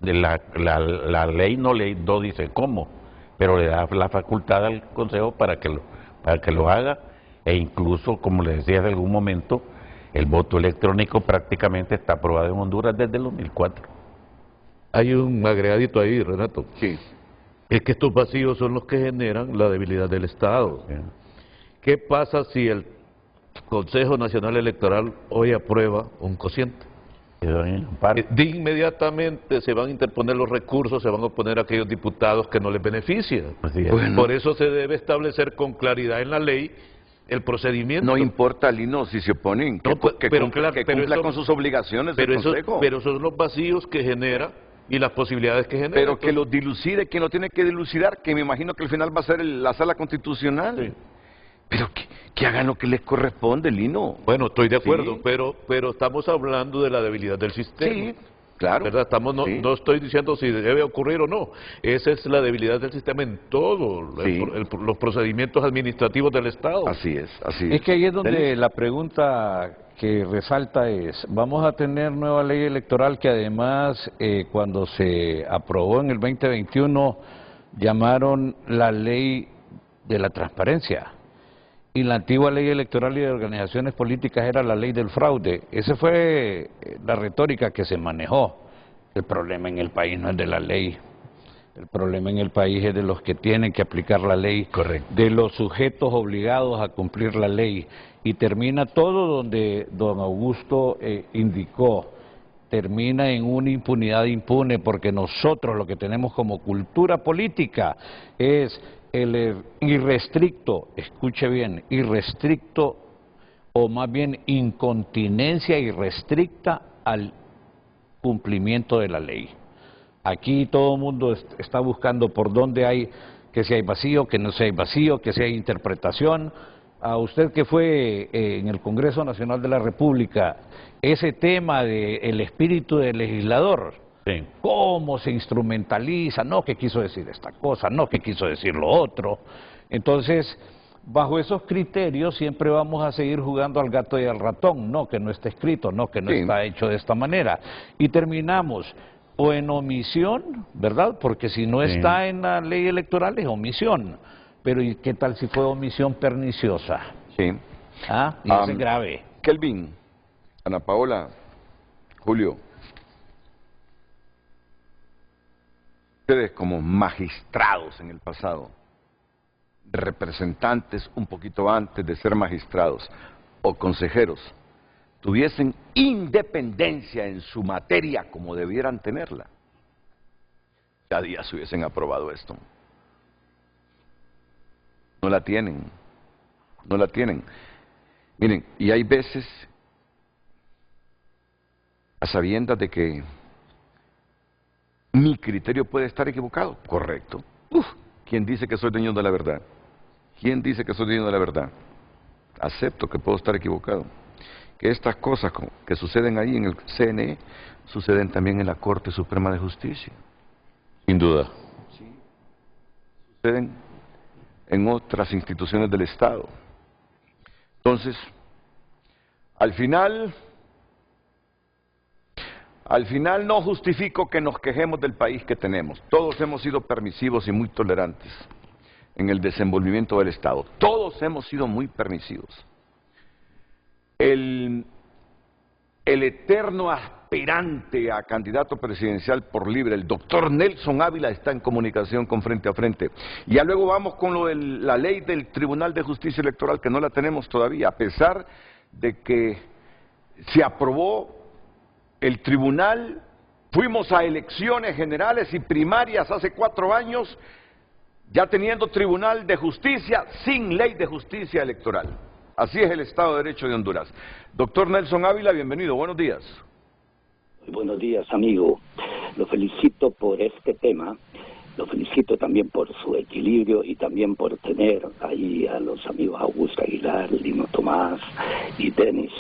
La ley no dice cómo, pero le da la facultad al Consejo para que lo haga, e incluso, como le decía en algún momento, el voto electrónico prácticamente está aprobado en Honduras desde el 2004. Hay un agregadito ahí, Renato. Sí. Es que estos vacíos son los que generan la debilidad del Estado. Sí. ¿Qué pasa si el Consejo Nacional Electoral hoy aprueba un cociente? De inmediatamente se van a interponer los recursos, se van a oponer a aquellos diputados que no les benefician. Bueno. Por eso se debe establecer con claridad en la ley el procedimiento. No importa, Lino, si se oponen, que cumpla con sus obligaciones del Consejo. Pero son los vacíos que genera y las posibilidades que genera. Pero entonces, que los dilucide, quien lo tiene que dilucidar, que me imagino que al final va a ser la Sala Constitucional. Sí. Pero que hagan lo que les corresponde, Lino. Bueno, estoy de acuerdo, sí. pero estamos hablando de la debilidad del sistema. Sí, claro. ¿Verdad? No estoy diciendo si debe ocurrir o no. Esa es la debilidad del sistema en todo, sí. Los procedimientos administrativos del Estado. Así es. Es que ahí es donde la pregunta que resalta es, vamos a tener nueva ley electoral que además cuando se aprobó en el 2021 llamaron la ley de la transparencia. Y la antigua ley electoral y de organizaciones políticas era la ley del fraude. Esa fue la retórica que se manejó. El problema en el país no es de la ley. El problema en el país es de los que tienen que aplicar la ley. Correcto. De los sujetos obligados a cumplir la ley. Y termina todo donde don Augusto indicó. Termina en una impunidad impune porque nosotros lo que tenemos como cultura política es el irrestricto, escuche bien, irrestricto o más bien incontinencia irrestricta al cumplimiento de la ley. Aquí todo el mundo está buscando por dónde hay, que si hay vacío, que no si hay vacío, que si hay interpretación. A usted que fue en el Congreso Nacional de la República, ese tema del espíritu del legislador, sí. Cómo se instrumentaliza, no que quiso decir esta cosa, no que quiso decir lo otro. Entonces, bajo esos criterios siempre vamos a seguir jugando al gato y al ratón, no que no está escrito, no que no sí. Está hecho de esta manera. Y terminamos o en omisión, ¿verdad? Porque si no sí. Está en la ley electoral es omisión. Pero ¿y qué tal si fue omisión perniciosa? Sí. ¿Ah? Y eso es grave. Kelvin, Ana Paola, Julio, ustedes como magistrados en el pasado, representantes un poquito antes de ser magistrados, o consejeros tuviesen independencia en su materia como debieran tenerla, ya días hubiesen aprobado esto. No la tienen, no la tienen. Miren, y hay veces, a sabiendas de que mi criterio puede estar equivocado, correcto. ¿Quién dice que soy dueño de la verdad? ¿Quién dice que soy dueño de la verdad? Acepto que puedo estar equivocado. Que estas cosas que suceden ahí en el CNE, suceden también en la Corte Suprema de Justicia. Sin duda. Sí. Suceden en otras instituciones del Estado. Entonces, al final no justifico que nos quejemos del país que tenemos. Todos hemos sido permisivos y muy tolerantes en el desenvolvimiento del Estado. Todos hemos sido muy permisivos. El eterno aspirante a candidato presidencial por libre, el doctor Nelson Ávila, está en comunicación con Frente a Frente. Y ya luego vamos con lo de la ley del Tribunal de Justicia Electoral, que no la tenemos todavía, a pesar de que se aprobó el tribunal, fuimos a elecciones generales y primarias hace 4 años, ya teniendo Tribunal de Justicia sin ley de justicia electoral. Así es el Estado de Derecho de Honduras. Doctor Nelson Ávila, bienvenido, buenos días. Buenos días, amigo. Lo felicito por este tema, lo felicito también por su equilibrio y también por tener ahí a los amigos Augusto Aguilar, Lino Tomás y Denis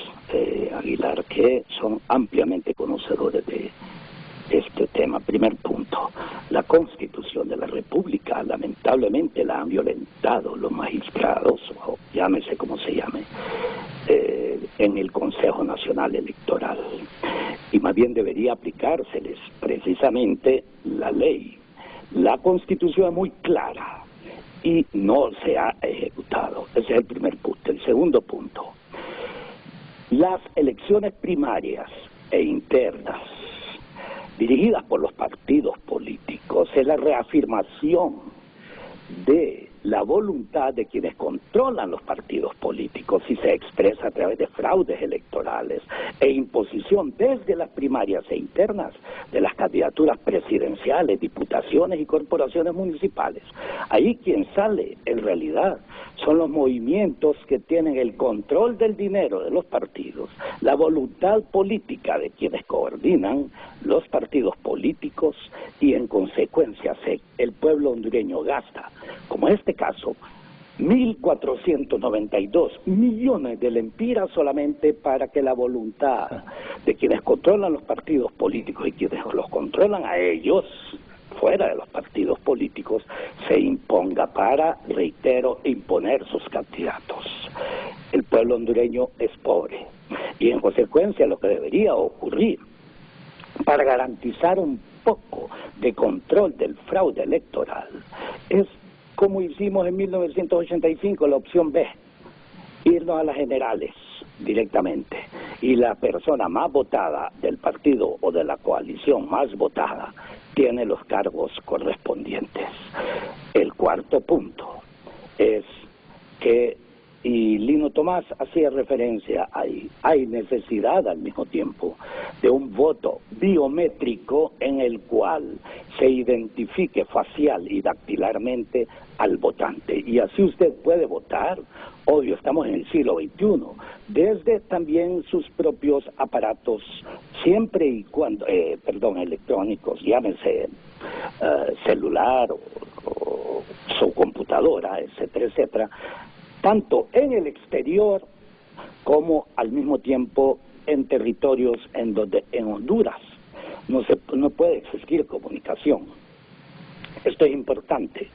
Aguilar, que son ampliamente conocedores de este tema. Primer punto, la Constitución de la República lamentablemente la han violentado los magistrados, o llámese como se llame, en el Consejo Nacional Electoral, y más bien debería aplicárseles precisamente la ley. La Constitución es muy clara y no se ha ejecutado. Ese es el primer punto. El segundo punto, las elecciones primarias e internas dirigidas por los partidos políticos es la reafirmación de la voluntad de quienes controlan los partidos políticos y se expresa a través de fraudes electorales e imposición desde las primarias e internas de las candidaturas presidenciales, diputaciones y corporaciones municipales. Ahí quien sale en realidad son los movimientos que tienen el control del dinero de los partidos, la voluntad política de quienes coordinan los partidos políticos y en consecuencia el pueblo hondureño gasta, como en este caso, 1.492 millones de lempiras solamente para que la voluntad de quienes controlan los partidos políticos y quienes los controlan a ellos, fuera de los partidos políticos, se imponga para, reitero, imponer sus candidatos. El pueblo hondureño es pobre y en consecuencia lo que debería ocurrir para garantizar un poco de control del fraude electoral es como hicimos en 1985, la opción B, irnos a las generales directamente, y la persona más votada del partido o de la coalición más votada tiene los cargos correspondientes. El cuarto punto es que, y Lino Tomás hacía referencia ahí, hay necesidad al mismo tiempo de un voto biométrico en el cual se identifique facial y dactilarmente al votante, y así usted puede votar. Obvio, estamos en el siglo XXI, desde también sus propios aparatos, siempre y cuando, electrónicos, llámese celular o su computadora, etcétera, etcétera, tanto en el exterior como al mismo tiempo en territorios en donde en Honduras no puede existir comunicación. Esto es importante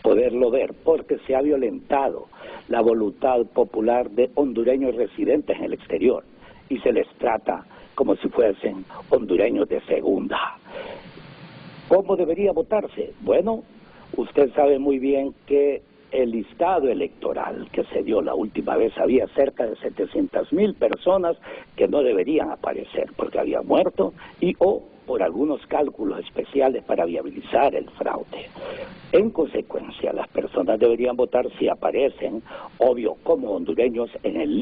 poderlo ver porque se ha violentado la voluntad popular de hondureños residentes en el exterior y se les trata como si fuesen hondureños de segunda. ¿Cómo debería votarse? Bueno, usted sabe muy bien que el listado electoral que se dio la última vez había cerca de 700,000 personas que no deberían aparecer porque habían muerto y o por algunos cálculos especiales para viabilizar el fraude. En consecuencia, las personas deberían votar si aparecen, obvio, como hondureños en el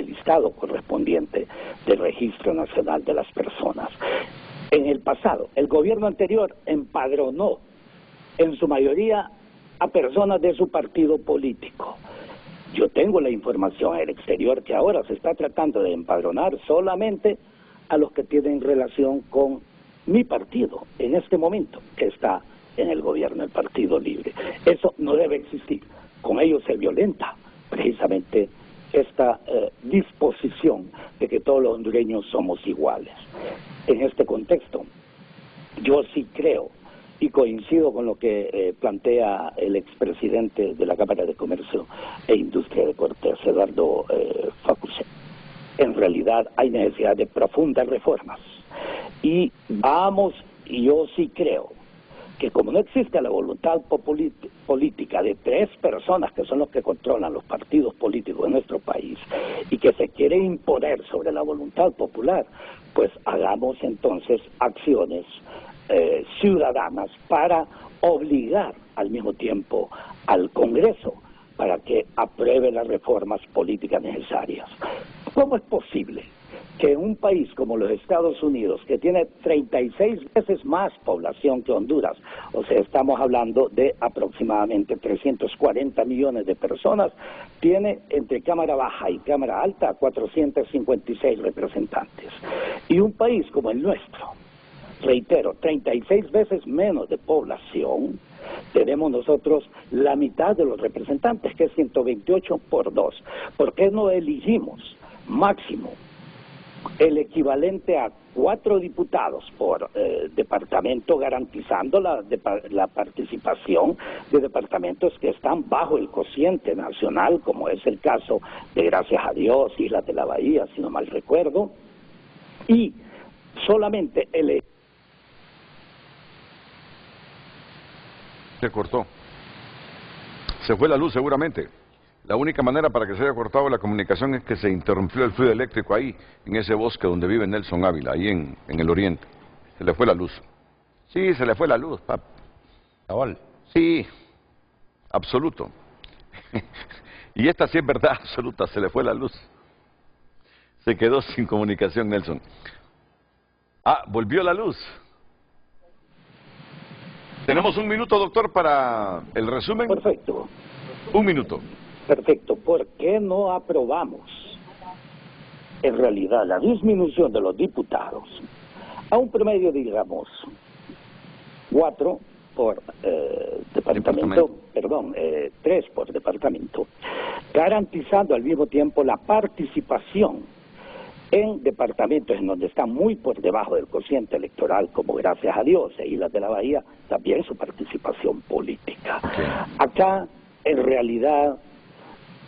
listado correspondiente del Registro Nacional de las Personas. En el pasado, el gobierno anterior empadronó en su mayoría a personas de su partido político. Yo tengo la información en el exterior que ahora se está tratando de empadronar solamente a los que tienen relación con mi partido en este momento, que está en el gobierno, el Partido Libre. Eso no debe existir. Con ello se violenta precisamente esta disposición de que todos los hondureños somos iguales. En este contexto, yo sí creo y coincido con lo que plantea el expresidente de la Cámara de Comercio e Industria de Cortés, Eduardo Facusé. En realidad hay necesidad de profundas reformas. Y yo sí creo que como no existe la voluntad política de 3 personas que son los que controlan los partidos políticos de nuestro país y que se quiere imponer sobre la voluntad popular, pues hagamos entonces acciones ciudadanas para obligar al mismo tiempo al Congreso para que apruebe las reformas políticas necesarias. ¿Cómo es posible que en un país como los Estados Unidos, que tiene 36 veces más población que Honduras, o sea, estamos hablando de aproximadamente 340 millones de personas, tiene entre Cámara Baja y Cámara Alta 456 representantes? Y un país como el nuestro, reitero, 36 veces menos de población, tenemos nosotros la mitad de los representantes, que es 128 por 2. ¿Por qué no elegimos máximo el equivalente a 4 diputados por departamento, garantizando la participación de departamentos que están bajo el cociente nacional, como es el caso de Gracias a Dios, Islas de la Bahía, si no mal recuerdo, y solamente Se cortó. Se fue la luz seguramente. La única manera para que se haya cortado la comunicación es que se interrumpió el fluido eléctrico ahí, en ese bosque donde vive Nelson Ávila, ahí en el oriente. Se le fue la luz. Sí, se le fue la luz, papi. Sí, absoluto. Y esta sí es verdad absoluta, se le fue la luz. Se quedó sin comunicación Nelson. Ah, volvió la luz. Tenemos 1 minuto, doctor, para el resumen. Perfecto. 1 minuto. Perfecto. ¿Por qué no aprobamos en realidad la disminución de los diputados a un promedio, digamos, 4 por departamento, perdón, 3 por departamento, garantizando al mismo tiempo la participación en departamentos en donde están muy por debajo del cociente electoral, como Gracias a Dios e Islas de la Bahía, también su participación política? Acá, en realidad,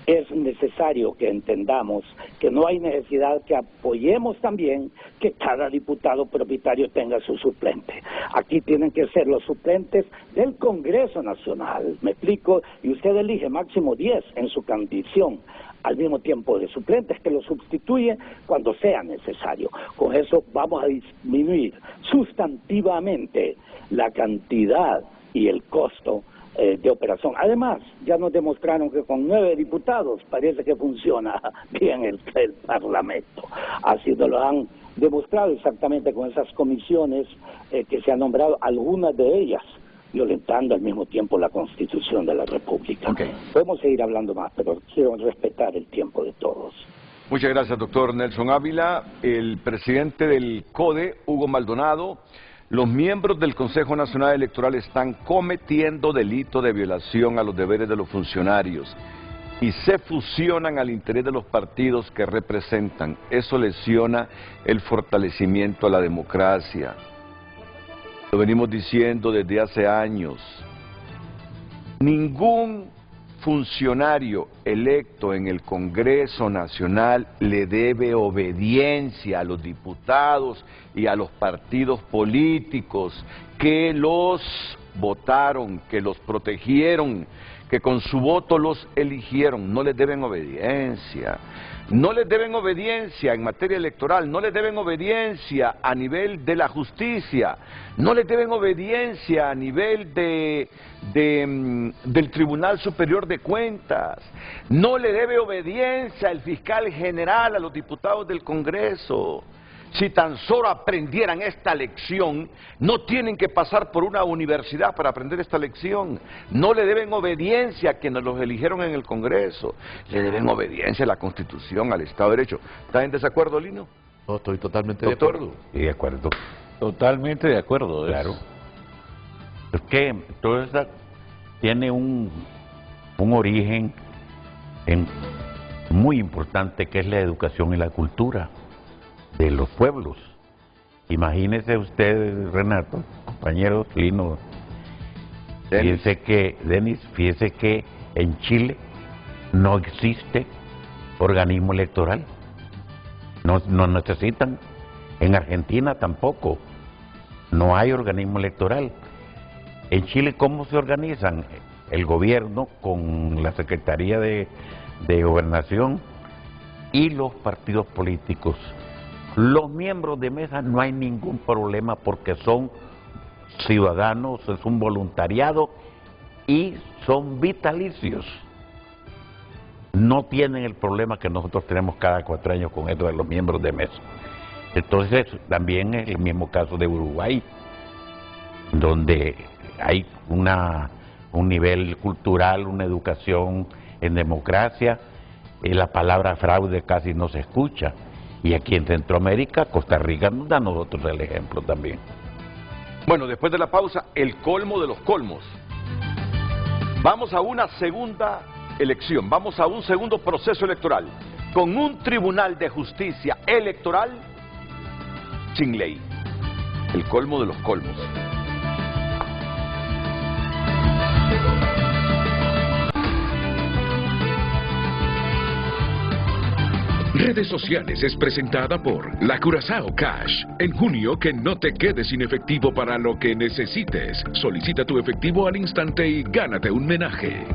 es necesario que entendamos que no hay necesidad que apoyemos también que cada diputado propietario tenga su suplente. Aquí tienen que ser los suplentes del Congreso Nacional, me explico, y usted elige máximo 10 en su condición al mismo tiempo de suplentes, que lo sustituye cuando sea necesario. Con eso vamos a disminuir sustantivamente la cantidad y el costo de operación. Además, ya nos demostraron que con 9 diputados parece que funciona bien el Parlamento. Así nos lo han demostrado exactamente con esas comisiones que se han nombrado, algunas de ellas violentando al mismo tiempo la Constitución de la República. Podemos seguir hablando más, pero quiero respetar el tiempo de todos. Muchas gracias, doctor Nelson Ávila. El presidente del CODE, Hugo Maldonado: los miembros del Consejo Nacional Electoral están cometiendo delito de violación a los deberes de los funcionarios y se fusionan al interés de los partidos que representan. Eso lesiona el fortalecimiento a la democracia. Lo venimos diciendo desde hace años. Ningún funcionario electo en el Congreso Nacional le debe obediencia a los diputados y a los partidos políticos que los votaron, que los protegieron, que con su voto los eligieron, no les deben obediencia. No les deben obediencia en materia electoral, no les deben obediencia a nivel de la justicia, no les deben obediencia a nivel del Tribunal Superior de Cuentas, no le debe obediencia el fiscal general a los diputados del Congreso. Si tan solo aprendieran esta lección, no tienen que pasar por una universidad para aprender esta lección. No le deben obediencia a quienes los eligieron en el Congreso. Le deben obediencia a la Constitución, al Estado de Derecho. ¿Estás en desacuerdo, Lino? No, estoy totalmente de acuerdo. Sí, de acuerdo. Totalmente de acuerdo. Claro. Es que todo esto tiene un origen muy importante, que es la educación y la cultura de los pueblos. Imagínese usted, Renato, compañeros, Lino, fíjese que en Chile no existe organismo electoral, no necesitan. En Argentina tampoco, no hay organismo electoral. En Chile, ¿cómo se organizan? El gobierno con la Secretaría de Gobernación y los partidos políticos. Los miembros de mesa no hay ningún problema porque son ciudadanos, es un voluntariado y son vitalicios. No tienen el problema que nosotros tenemos cada 4 años con esto de los miembros de mesa. Entonces también es el mismo caso de Uruguay, donde hay un nivel cultural, una educación en democracia, la palabra fraude casi no se escucha. Y aquí en Centroamérica, Costa Rica nos da a nosotros el ejemplo también. Bueno, después de la pausa, el colmo de los colmos. Vamos a una segunda elección, vamos a un segundo proceso electoral, con un tribunal de justicia electoral sin ley. El colmo de los colmos. Redes Sociales es presentada por La Curazao Cash. En junio, que no te quedes sin efectivo para lo que necesites. Solicita tu efectivo al instante y gánate un menaje.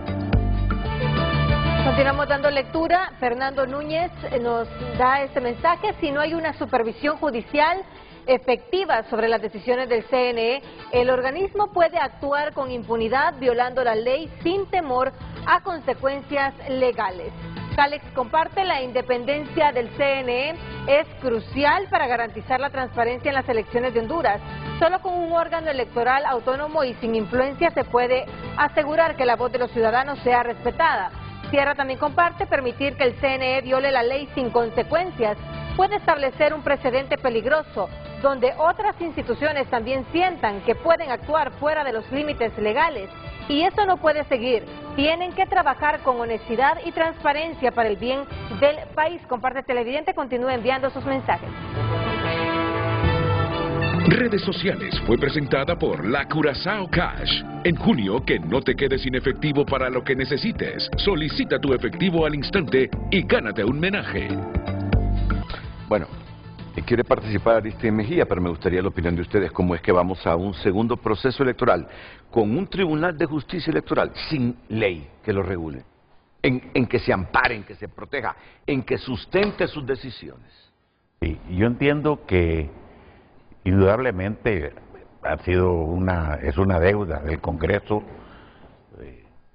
Continuamos dando lectura. Fernando Núñez nos da este mensaje. Si no hay una supervisión judicial efectiva sobre las decisiones del CNE, el organismo puede actuar con impunidad, violando la ley sin temor a consecuencias legales. Cálex comparte: la independencia del CNE es crucial para garantizar la transparencia en las elecciones de Honduras. Solo con un órgano electoral autónomo y sin influencia se puede asegurar que la voz de los ciudadanos sea respetada. Sierra también comparte: permitir que el CNE viole la ley sin consecuencias puede establecer un precedente peligroso, donde otras instituciones también sientan que pueden actuar fuera de los límites legales. Y eso no puede seguir. Tienen que trabajar con honestidad y transparencia para el bien del país. Comparte televidente, continúe enviando sus mensajes. Redes Sociales fue presentada por La Curazao Cash. En junio, que no te quedes sin efectivo para lo que necesites. Solicita tu efectivo al instante y gánate un menaje. Bueno, quiere participar Aristide Mejía, pero me gustaría la opinión de ustedes. ¿Cómo es que vamos a un segundo proceso electoral con un tribunal de justicia electoral sin ley que lo regule? En que se ampare, en que se proteja, en que sustente sus decisiones. Sí, yo entiendo que indudablemente es una deuda del Congreso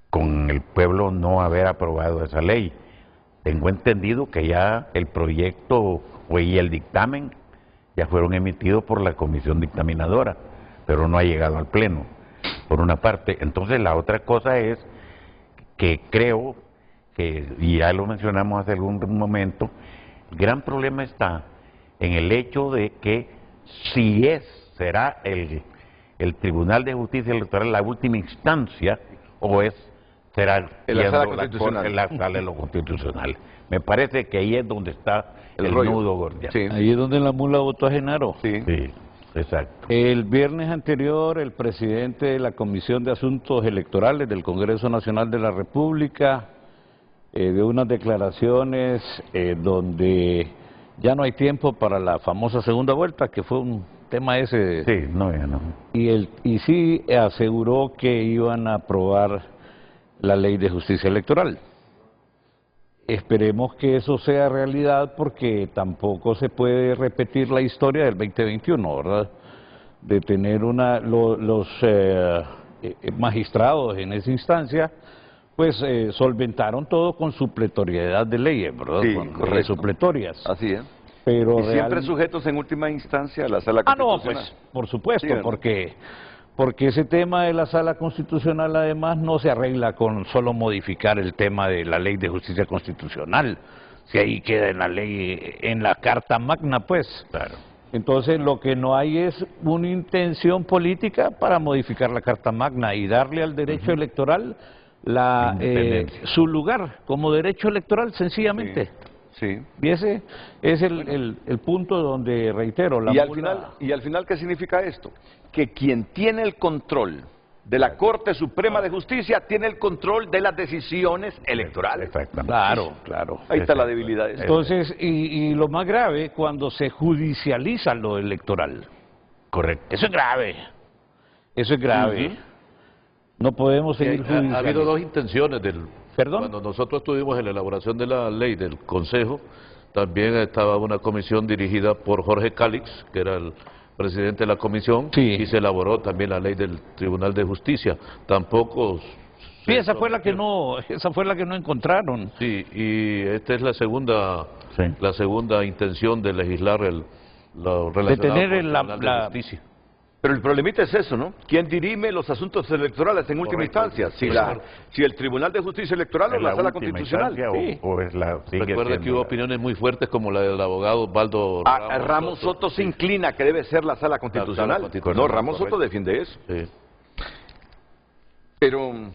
con el pueblo no haber aprobado esa ley. Tengo entendido que ya el proyecto y el dictamen ya fueron emitidos por la comisión dictaminadora, pero no ha llegado al pleno, por una parte. Entonces la otra cosa es que creo que, y ya lo mencionamos hace algún momento, el gran problema está en el hecho de que será el Tribunal de Justicia Electoral la última instancia o será la sala constitucional. En la sala de lo constitucional. Me parece que ahí es donde está el nudo gordiano. Sí. Ahí es donde la mula votó a Genaro. Sí, exacto. El viernes anterior, el presidente de la Comisión de Asuntos Electorales del Congreso Nacional de la República dio unas declaraciones donde ya no hay tiempo para la famosa segunda vuelta, que fue un tema ese. Sí, no, ya no. Y sí aseguró que iban a aprobar la ley de justicia electoral. Esperemos que eso sea realidad porque tampoco se puede repetir la historia del 2021, ¿verdad? De tener los magistrados en esa instancia, pues solventaron todo con supletoriedad de leyes, ¿verdad? Sí, con correcto. Supletorias. Así es. Pero y siempre sujetos en última instancia a la Sala no, Constitucional. pues por supuesto, Sí, porque ese tema de la Sala Constitucional además no se arregla con solo modificar el tema de la Ley de Justicia Constitucional, si ahí queda en la ley, en la Carta Magna, pues. Claro. Entonces lo que no hay es una intención política para modificar la Carta Magna y darle al derecho electoral su lugar como derecho electoral sencillamente. Sí. Y ese es el punto donde, reitero, y al final, ¿qué significa esto? Que quien tiene el control de la Corte Suprema de Justicia tiene el control de las decisiones electorales. Claro, claro. Ahí está la debilidad. Entonces, y lo más grave, cuando se judicializa lo electoral. Correcto. Eso es grave. Eso es grave. No podemos seguir judicializando. Ha habido dos intenciones ¿Perdón? Cuando nosotros estuvimos en la elaboración de la ley del Consejo, también estaba una comisión dirigida por Jorge Cálix, que era el presidente de la comisión, y se elaboró también la ley del Tribunal de Justicia. Tampoco... Sí, esa fue la que no encontraron. Sí, y esta es la segunda intención de legislar lo relacionado con el Tribunal de Justicia. Pero el problemita es eso, ¿no? ¿Quién dirime los asuntos electorales en última instancia? Si el Tribunal de Justicia Electoral o la Sala Constitucional. Recuerda que hubo opiniones muy fuertes como la del abogado Osvaldo Ramos Soto se inclina que debe ser la Sala Constitucional. No, Ramos Soto defiende eso. Sí. Pero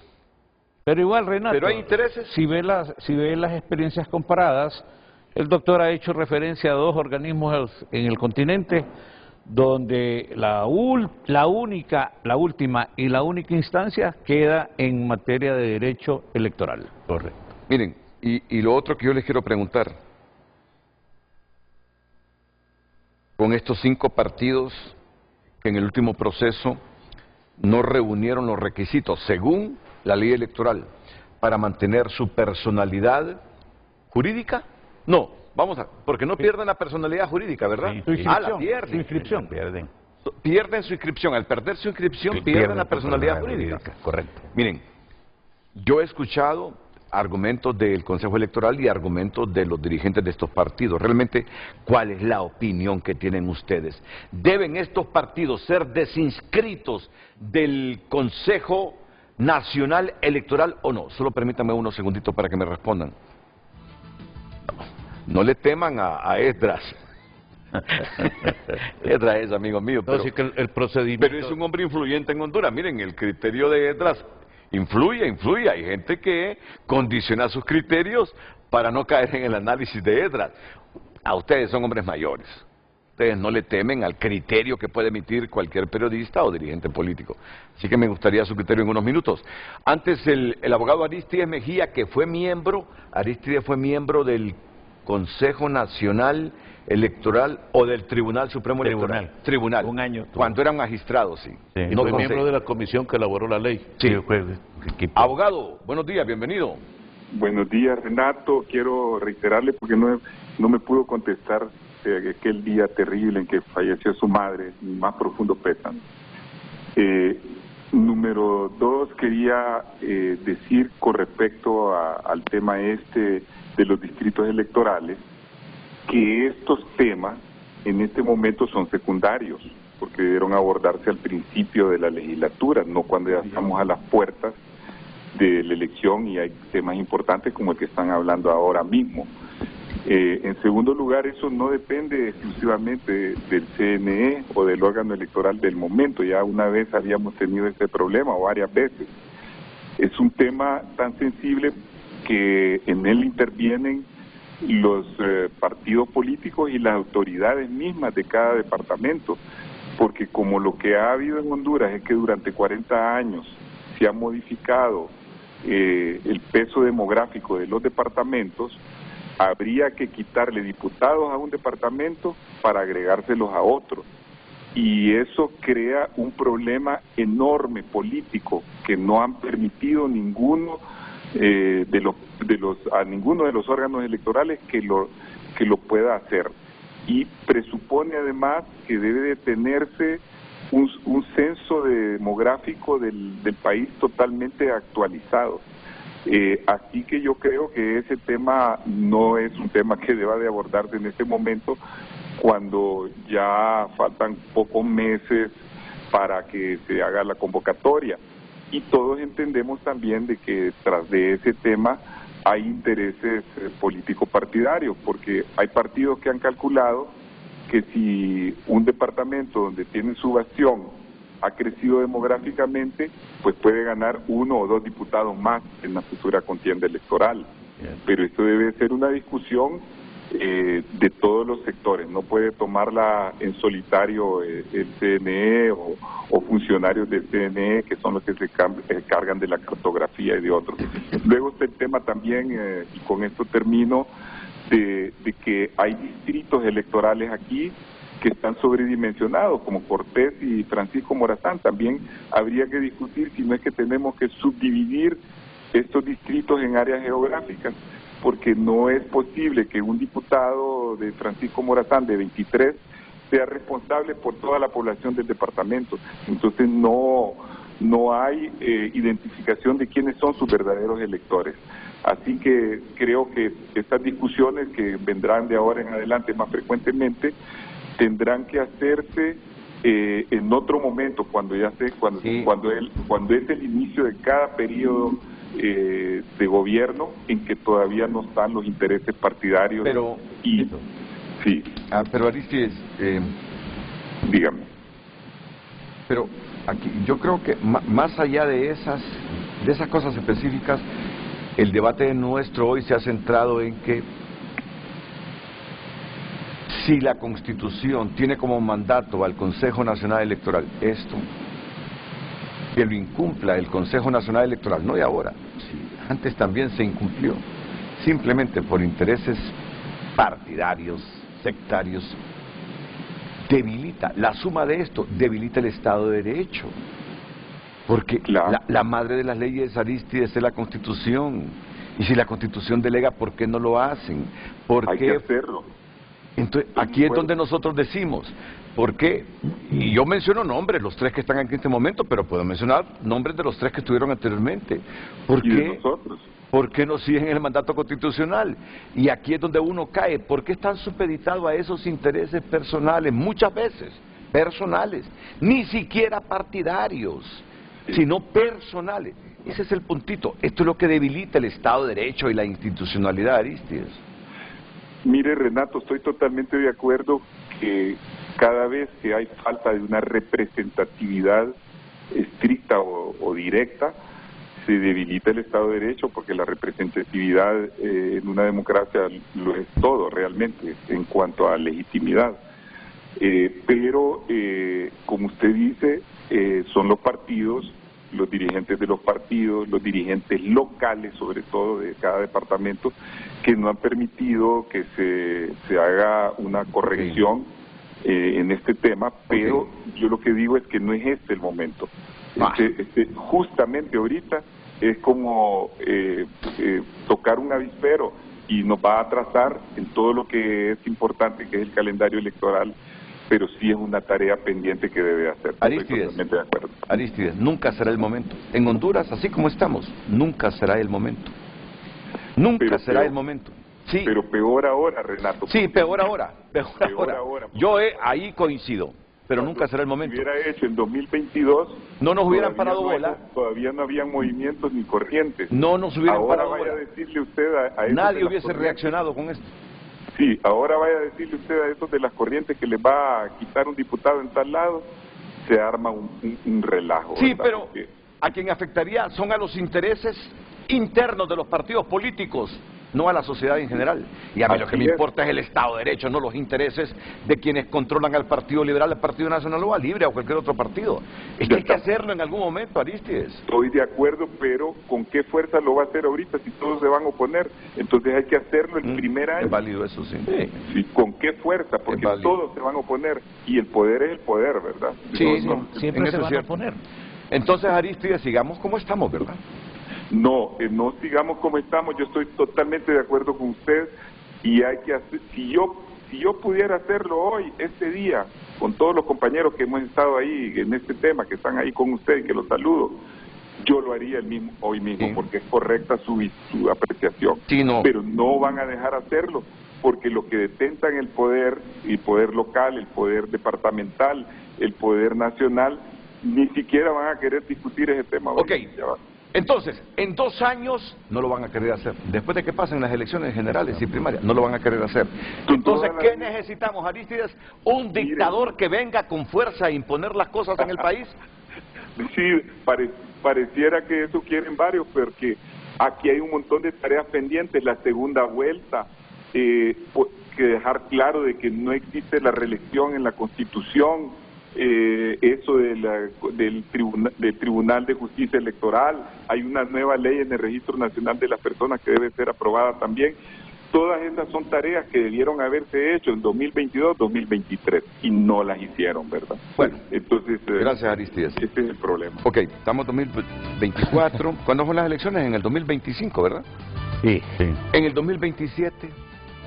igual, Renato, pero hay intereses. Si ve las experiencias comparadas, el doctor ha hecho referencia a dos organismos en el continente donde la última y la única instancia queda en materia de derecho electoral. Correcto. Miren, y lo otro que yo les quiero preguntar, con estos 5 partidos que en el último proceso no reunieron los requisitos, según la ley electoral, para mantener su personalidad jurídica, no. Porque no pierden la personalidad jurídica, ¿verdad? La pierden. Su inscripción. Pierden su inscripción. Al perder su inscripción, pierden la personalidad jurídica. Correcto. Miren, yo he escuchado argumentos del Consejo Electoral y argumentos de los dirigentes de estos partidos. Realmente, ¿cuál es la opinión que tienen ustedes? ¿Deben estos partidos ser desinscritos del Consejo Nacional Electoral o no? Solo permítanme unos segunditos para que me respondan. No le teman a Esdras. Esdras es amigo mío, pero, sí que el procedimiento... pero es un hombre influyente en Honduras. Miren, el criterio de Esdras influye. Hay gente que condiciona sus criterios para no caer en el análisis de Esdras. A ustedes son hombres mayores. Ustedes no le temen al criterio que puede emitir cualquier periodista o dirigente político. Así que me gustaría su criterio en unos minutos. Antes el abogado Aristides Mejía, que fue miembro del Consejo Nacional Electoral o del Tribunal Supremo Electoral. Tribunal. Un año. Cuando era magistrado, sí. Y no fue miembro de la comisión que elaboró la ley. Sí. Abogado, buenos días, bienvenido. Buenos días, Renato. Quiero reiterarle porque no me pudo contestar aquel día terrible en que falleció su madre, mi más profundo pésame. Número 2, quería decir con respecto al tema de los distritos electorales, que estos temas en este momento son secundarios, porque debieron abordarse al principio de la legislatura, no cuando ya estamos a las puertas de la elección y hay temas importantes como el que están hablando ahora mismo. En segundo lugar, eso no depende exclusivamente del CNE o del órgano electoral del momento, ya una vez habíamos tenido ese problema o varias veces. Es un tema tan sensible que en él intervienen los partidos políticos y las autoridades mismas de cada departamento, porque como lo que ha habido en Honduras es que durante 40 años se ha modificado el peso demográfico de los departamentos, habría que quitarle diputados a un departamento para agregárselos a otro. y eso crea un problema enorme político que no han permitido a ninguno de los órganos electorales que lo pueda hacer, y presupone además que debe de tenerse un censo demográfico del país totalmente actualizado. Así que yo creo que ese tema no es un tema que deba de abordarse en este momento, cuando ya faltan pocos meses para que se haga la convocatoria. Y todos entendemos también de que tras de ese tema hay intereses políticos partidarios, porque hay partidos que han calculado que si un departamento donde tienen su bastión ha crecido demográficamente, pues puede ganar 1 o 2 diputados más en la futura contienda electoral. Pero esto debe ser una discusión de todos los sectores, no puede tomarla en solitario el CNE o funcionarios del CNE, que son los que se encargan de la cartografía y de otros. Luego está el tema también, y con esto termino, de que hay distritos electorales aquí que están sobredimensionados, como Cortés y Francisco Morazán. También habría que discutir si no es que tenemos que subdividir estos distritos en áreas geográficas, porque no es posible que un diputado de Francisco Morazán de 23 sea responsable por toda la población del departamento. Entonces no hay identificación de quiénes son sus verdaderos electores. Así que creo que estas discusiones que vendrán de ahora en adelante más frecuentemente tendrán que hacerse en otro momento, cuando es el inicio de cada periodo de gobierno, en que todavía no están los intereses partidarios. Pero Aristides, dígame. Pero aquí yo creo que más allá de esas cosas específicas, el debate nuestro hoy se ha centrado en que si la Constitución tiene como mandato al Consejo Nacional Electoral esto, que lo incumpla el Consejo Nacional Electoral, no de ahora, antes también se incumplió, simplemente por intereses partidarios, sectarios, debilita, la suma de esto debilita el Estado de Derecho, porque la madre de las leyes, Aristides, es la Constitución, y si la Constitución delega, ¿por qué no lo hacen? Hay que hacerlo. Entonces, aquí es donde nosotros decimos, ¿por qué? Y yo menciono nombres, los 3 que están aquí en este momento, pero puedo mencionar nombres de los 3 que estuvieron anteriormente. ¿Por qué? ¿Por qué no siguen el mandato constitucional? Y aquí es donde uno cae. ¿Por qué están supeditados a esos intereses personales? Muchas veces personales, ni siquiera partidarios, sino personales. Ese es el puntito. Esto es lo que debilita el Estado de Derecho y la institucionalidad, Aristides. Mire, Renato, estoy totalmente de acuerdo que cada vez que hay falta de una representatividad estricta o directa, se debilita el Estado de Derecho, porque la representatividad en una democracia lo es todo realmente en cuanto a legitimidad. Pero, como usted dice, son los partidos, los dirigentes de los partidos, los dirigentes locales, sobre todo de cada departamento, que no han permitido que se haga una corrección en este tema, pero yo lo que digo es que no es este el momento. Justamente ahorita es como tocar un avispero, y nos va a atrasar en todo lo que es importante, que es el calendario electoral, pero sí es una tarea pendiente que debe hacer. Aristides, totalmente de acuerdo. Aristides, nunca será el momento. En Honduras, así como estamos, nunca será el momento. Nunca será el momento. Sí. Pero peor ahora, Renato. Sí, peor ahora. Peor ahora. Yo ahí coincido, pero nunca será el momento. Si hubiera hecho en 2022... no nos hubieran parado bola. Todavía no habían movimientos ni corrientes. No nos hubieran parado bola. Ahora vaya a decirle usted a nadie hubiese reaccionado con esto. Sí, ahora vaya a decirle usted a esos de las corrientes que les va a quitar un diputado en tal lado, se arma un relajo. Sí, ¿verdad? Pero a quien afectaría son a los intereses internos de los partidos políticos, no a la sociedad en general. Y a mí lo que me importa es el Estado de Derecho, no los intereses de quienes controlan al Partido Liberal, al Partido Nacional o a Libre o cualquier otro partido. Es que hay que hacerlo en algún momento, Aristides. Estoy de acuerdo, pero ¿con qué fuerza lo va a hacer ahorita si todos se van a oponer? Entonces hay que hacerlo el primer año. Es válido eso, sí. Sí, ¿con qué fuerza? Porque todos se van a oponer y el poder es el poder, ¿verdad? Sí, siempre se van a oponer. Entonces, Aristides, sigamos como estamos, ¿verdad? No, no sigamos como estamos. Yo estoy totalmente de acuerdo con usted y hay que hacer, si yo pudiera hacerlo hoy, este día, con todos los compañeros que hemos estado ahí en este tema, que están ahí con usted y que los saludo, yo lo haría hoy mismo, porque es correcta su apreciación. Sí, no. Pero no van a dejar hacerlo, porque lo que detentan el poder local, el poder departamental, el poder nacional, ni siquiera van a querer discutir ese tema. Ok, entonces, en 2 años no lo van a querer hacer. Después de que pasen las elecciones generales y primarias, no lo van a querer hacer. Entonces, ¿qué necesitamos, Aristides? ¿Un dictador que venga con fuerza a imponer las cosas en el país? Sí, pareciera que eso quieren varios, porque aquí hay un montón de tareas pendientes. La segunda vuelta, que dejar claro de que no existe la reelección en la Constitución, eso del Tribunal de Justicia Electoral, hay una nueva ley en el Registro Nacional de las Personas que debe ser aprobada también. Todas esas son tareas que debieron haberse hecho en 2022, 2023 y no las hicieron, ¿verdad? Bueno, entonces gracias, Aristides. Ese es el problema. Ok, estamos en 2024. ¿Cuándo son las elecciones? En el 2025, ¿verdad? Sí. En el 2027,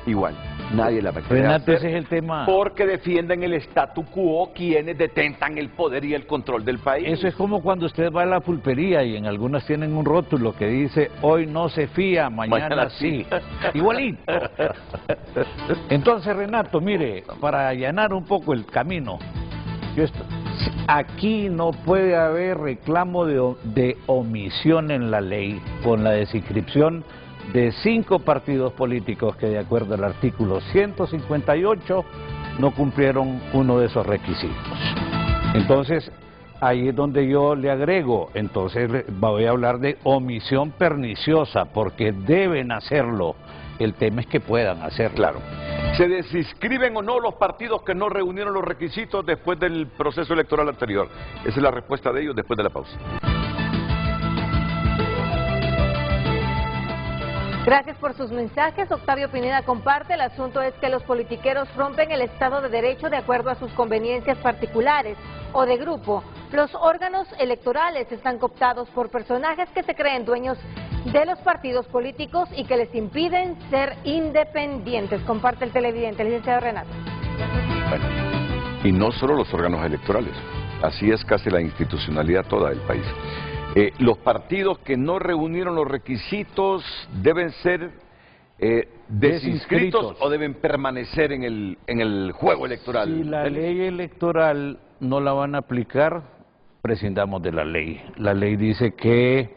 igual. Nadie la va a querer Renato, hacer, ese es el tema. porque defienden el statu quo, quienes detentan el poder y el control del país. Eso es como cuando usted va a la pulpería y en algunas tienen un rótulo que dice hoy no se fía, mañana sí. Igualito. Entonces, Renato, mire, para allanar un poco el camino, aquí no puede haber reclamo de omisión en la ley con la desinscripción de 5 partidos políticos que, de acuerdo al artículo 158, no cumplieron uno de esos requisitos. Entonces, ahí es donde yo le agrego, entonces voy a hablar de omisión perniciosa, porque deben hacerlo. El tema es que puedan hacerlo. Claro. ¿Se desinscriben o no los partidos que no reunieron los requisitos después del proceso electoral anterior? Esa es la respuesta de ellos después de la pausa. Gracias por sus mensajes. Octavio Pineda comparte: el asunto es que los politiqueros rompen el Estado de Derecho de acuerdo a sus conveniencias particulares o de grupo. Los órganos electorales están cooptados por personajes que se creen dueños de los partidos políticos y que les impiden ser independientes. Comparte el televidente, licenciado Renato. Bueno, y no solo los órganos electorales, así es casi la institucionalidad toda del país. Los partidos que no reunieron los requisitos deben ser desinscritos o deben permanecer en el juego electoral. Si la ley electoral no la van a aplicar, prescindamos de la ley. La ley dice que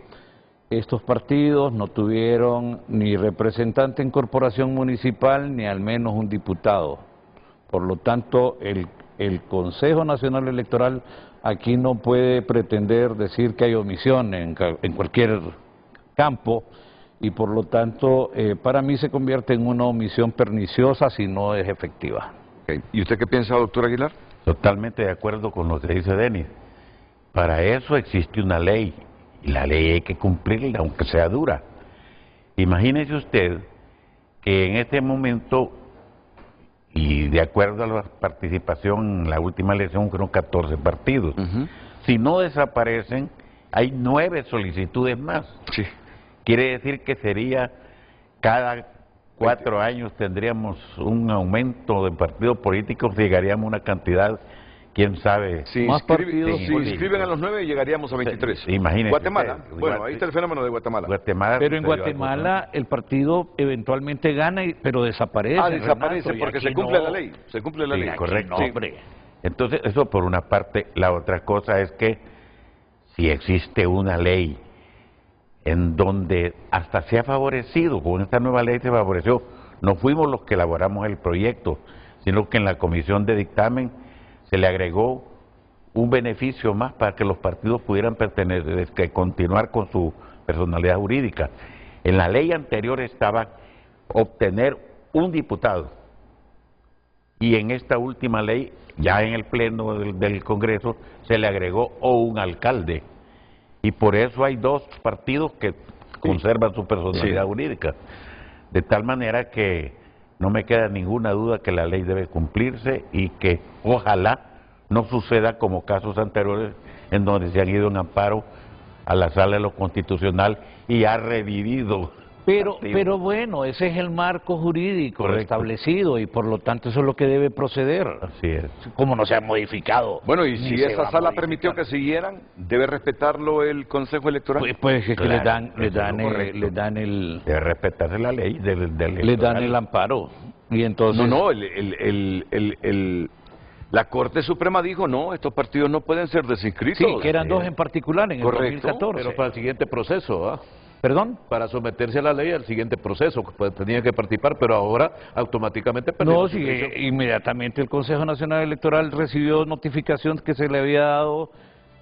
estos partidos no tuvieron ni representante en corporación municipal ni al menos un diputado. Por lo tanto, el Consejo Nacional Electoral aquí no puede pretender decir que hay omisión en cualquier campo y por lo tanto para mí se convierte en una omisión perniciosa si no es efectiva. Okay. ¿Y usted qué piensa, doctor Aguilar? Totalmente de acuerdo con lo que dice Denis. Para eso existe una ley y la ley hay que cumplirla aunque sea dura. Imagínese usted que en este momento, y de acuerdo a la participación en la última elección, fueron 14 partidos. Si no desaparecen, hay 9 solicitudes más. Sí. Quiere decir que sería cada 4 años tendríamos un aumento de partidos políticos, llegaríamos a una cantidad, quién sabe. Si inscriben a los 9 llegaríamos a 23. Imagínese. Guatemala. Bueno, ahí está el fenómeno de Guatemala. Pero en Guatemala el partido eventualmente gana, pero desaparece. Desaparece, Renato, porque se cumple la ley. Se cumple la ley. Correcto. Entonces, eso por una parte. La otra cosa es que si existe una ley en donde hasta se ha favorecido, con esta nueva ley se favoreció, no fuimos los que elaboramos el proyecto, sino que en la comisión de dictamen se le agregó un beneficio más para que los partidos pudieran continuar con su personalidad jurídica. En la ley anterior estaba obtener un diputado. Y en esta última ley, ya en el pleno del Congreso, se le agregó o un alcalde. Y por eso hay dos partidos que conservan su personalidad jurídica. De tal manera que no me queda ninguna duda que la ley debe cumplirse y que ojalá no suceda como casos anteriores en donde se han ido en amparo a la Sala de lo Constitucional y ha revivido. Pero bueno, ese es el marco jurídico establecido y por lo tanto eso es lo que debe proceder. Así es. Como no se ha modificado. Bueno, y si esa sala permitió que siguieran, ¿debe respetarlo el Consejo Electoral? Pues es que Claro, le dan el... Debe respetarse la ley Le dan el amparo. Y entonces... No, la Corte Suprema dijo, no, estos partidos no pueden ser desinscritos. Sí, que eran dos en particular en el 2014. Pero para el siguiente proceso, ¿ah? ¿Perdón? Para someterse a la ley al siguiente proceso, pues tenían que participar, pero ahora automáticamente perdieron. No, sí, inmediatamente el Consejo Nacional Electoral recibió notificación que se le había dado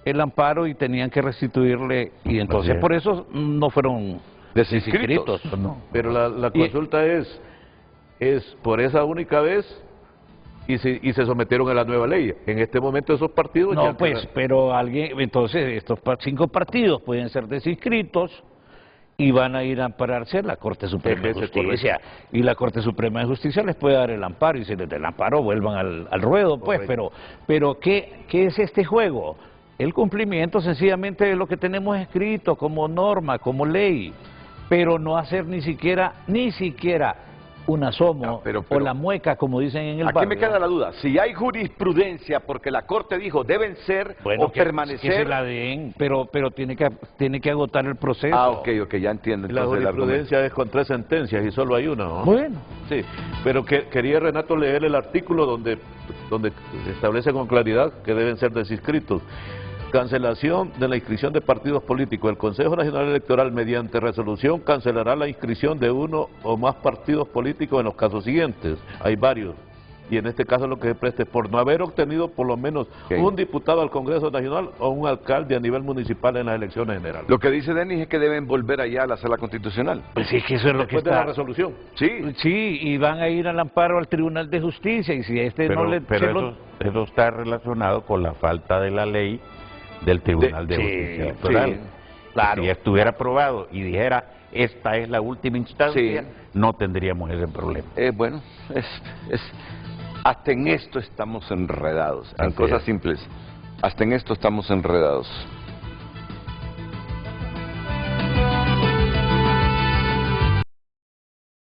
el amparo y tenían que restituirle, y entonces por eso no fueron desinscritos. No. Pero la consulta es por esa única vez y se sometieron a la nueva ley. En este momento esos partidos... No, pues, pero entonces estos 5 partidos pueden ser desinscritos y van a ir a ampararse a la Corte Suprema de Justicia. Y la Corte Suprema de Justicia les puede dar el amparo, y si les da el amparo vuelvan al ruedo, pues. Pero ¿qué es este juego? El cumplimiento sencillamente de lo que tenemos escrito como norma, como ley, pero no hacer ni siquiera un asomo o la mueca, como dicen en el barrio. Aquí me queda la duda, si hay jurisprudencia, porque la Corte dijo deben ser o permanecer... Que se la den, pero tiene que agotar el proceso. Ah, ok, ya entiendo. La jurisprudencia es con 3 sentencias y solo hay una, ¿no? Bueno. Sí, pero quería Renato leer el artículo donde establece con claridad que deben ser desinscritos. Cancelación de la inscripción de partidos políticos. El Consejo Nacional Electoral, mediante resolución, cancelará la inscripción de uno o más partidos políticos en los casos siguientes. Hay varios. Y en este caso lo que se presta es por no haber obtenido por lo menos un diputado al Congreso Nacional o un alcalde a nivel municipal en las elecciones generales. Lo que dice Denis es que deben volver allá a la Sala Constitucional. Pues sí, que eso es lo que está... de la resolución. Sí, y van a ir al amparo al Tribunal de Justicia, y si eso está relacionado con la falta de la ley del Tribunal de Justicia Electoral. Claro. Si estuviera aprobado y dijera esta es la última instancia, no tendríamos ese problema. Bueno, hasta en esto estamos enredados, en cosas simples. Hasta en esto estamos enredados.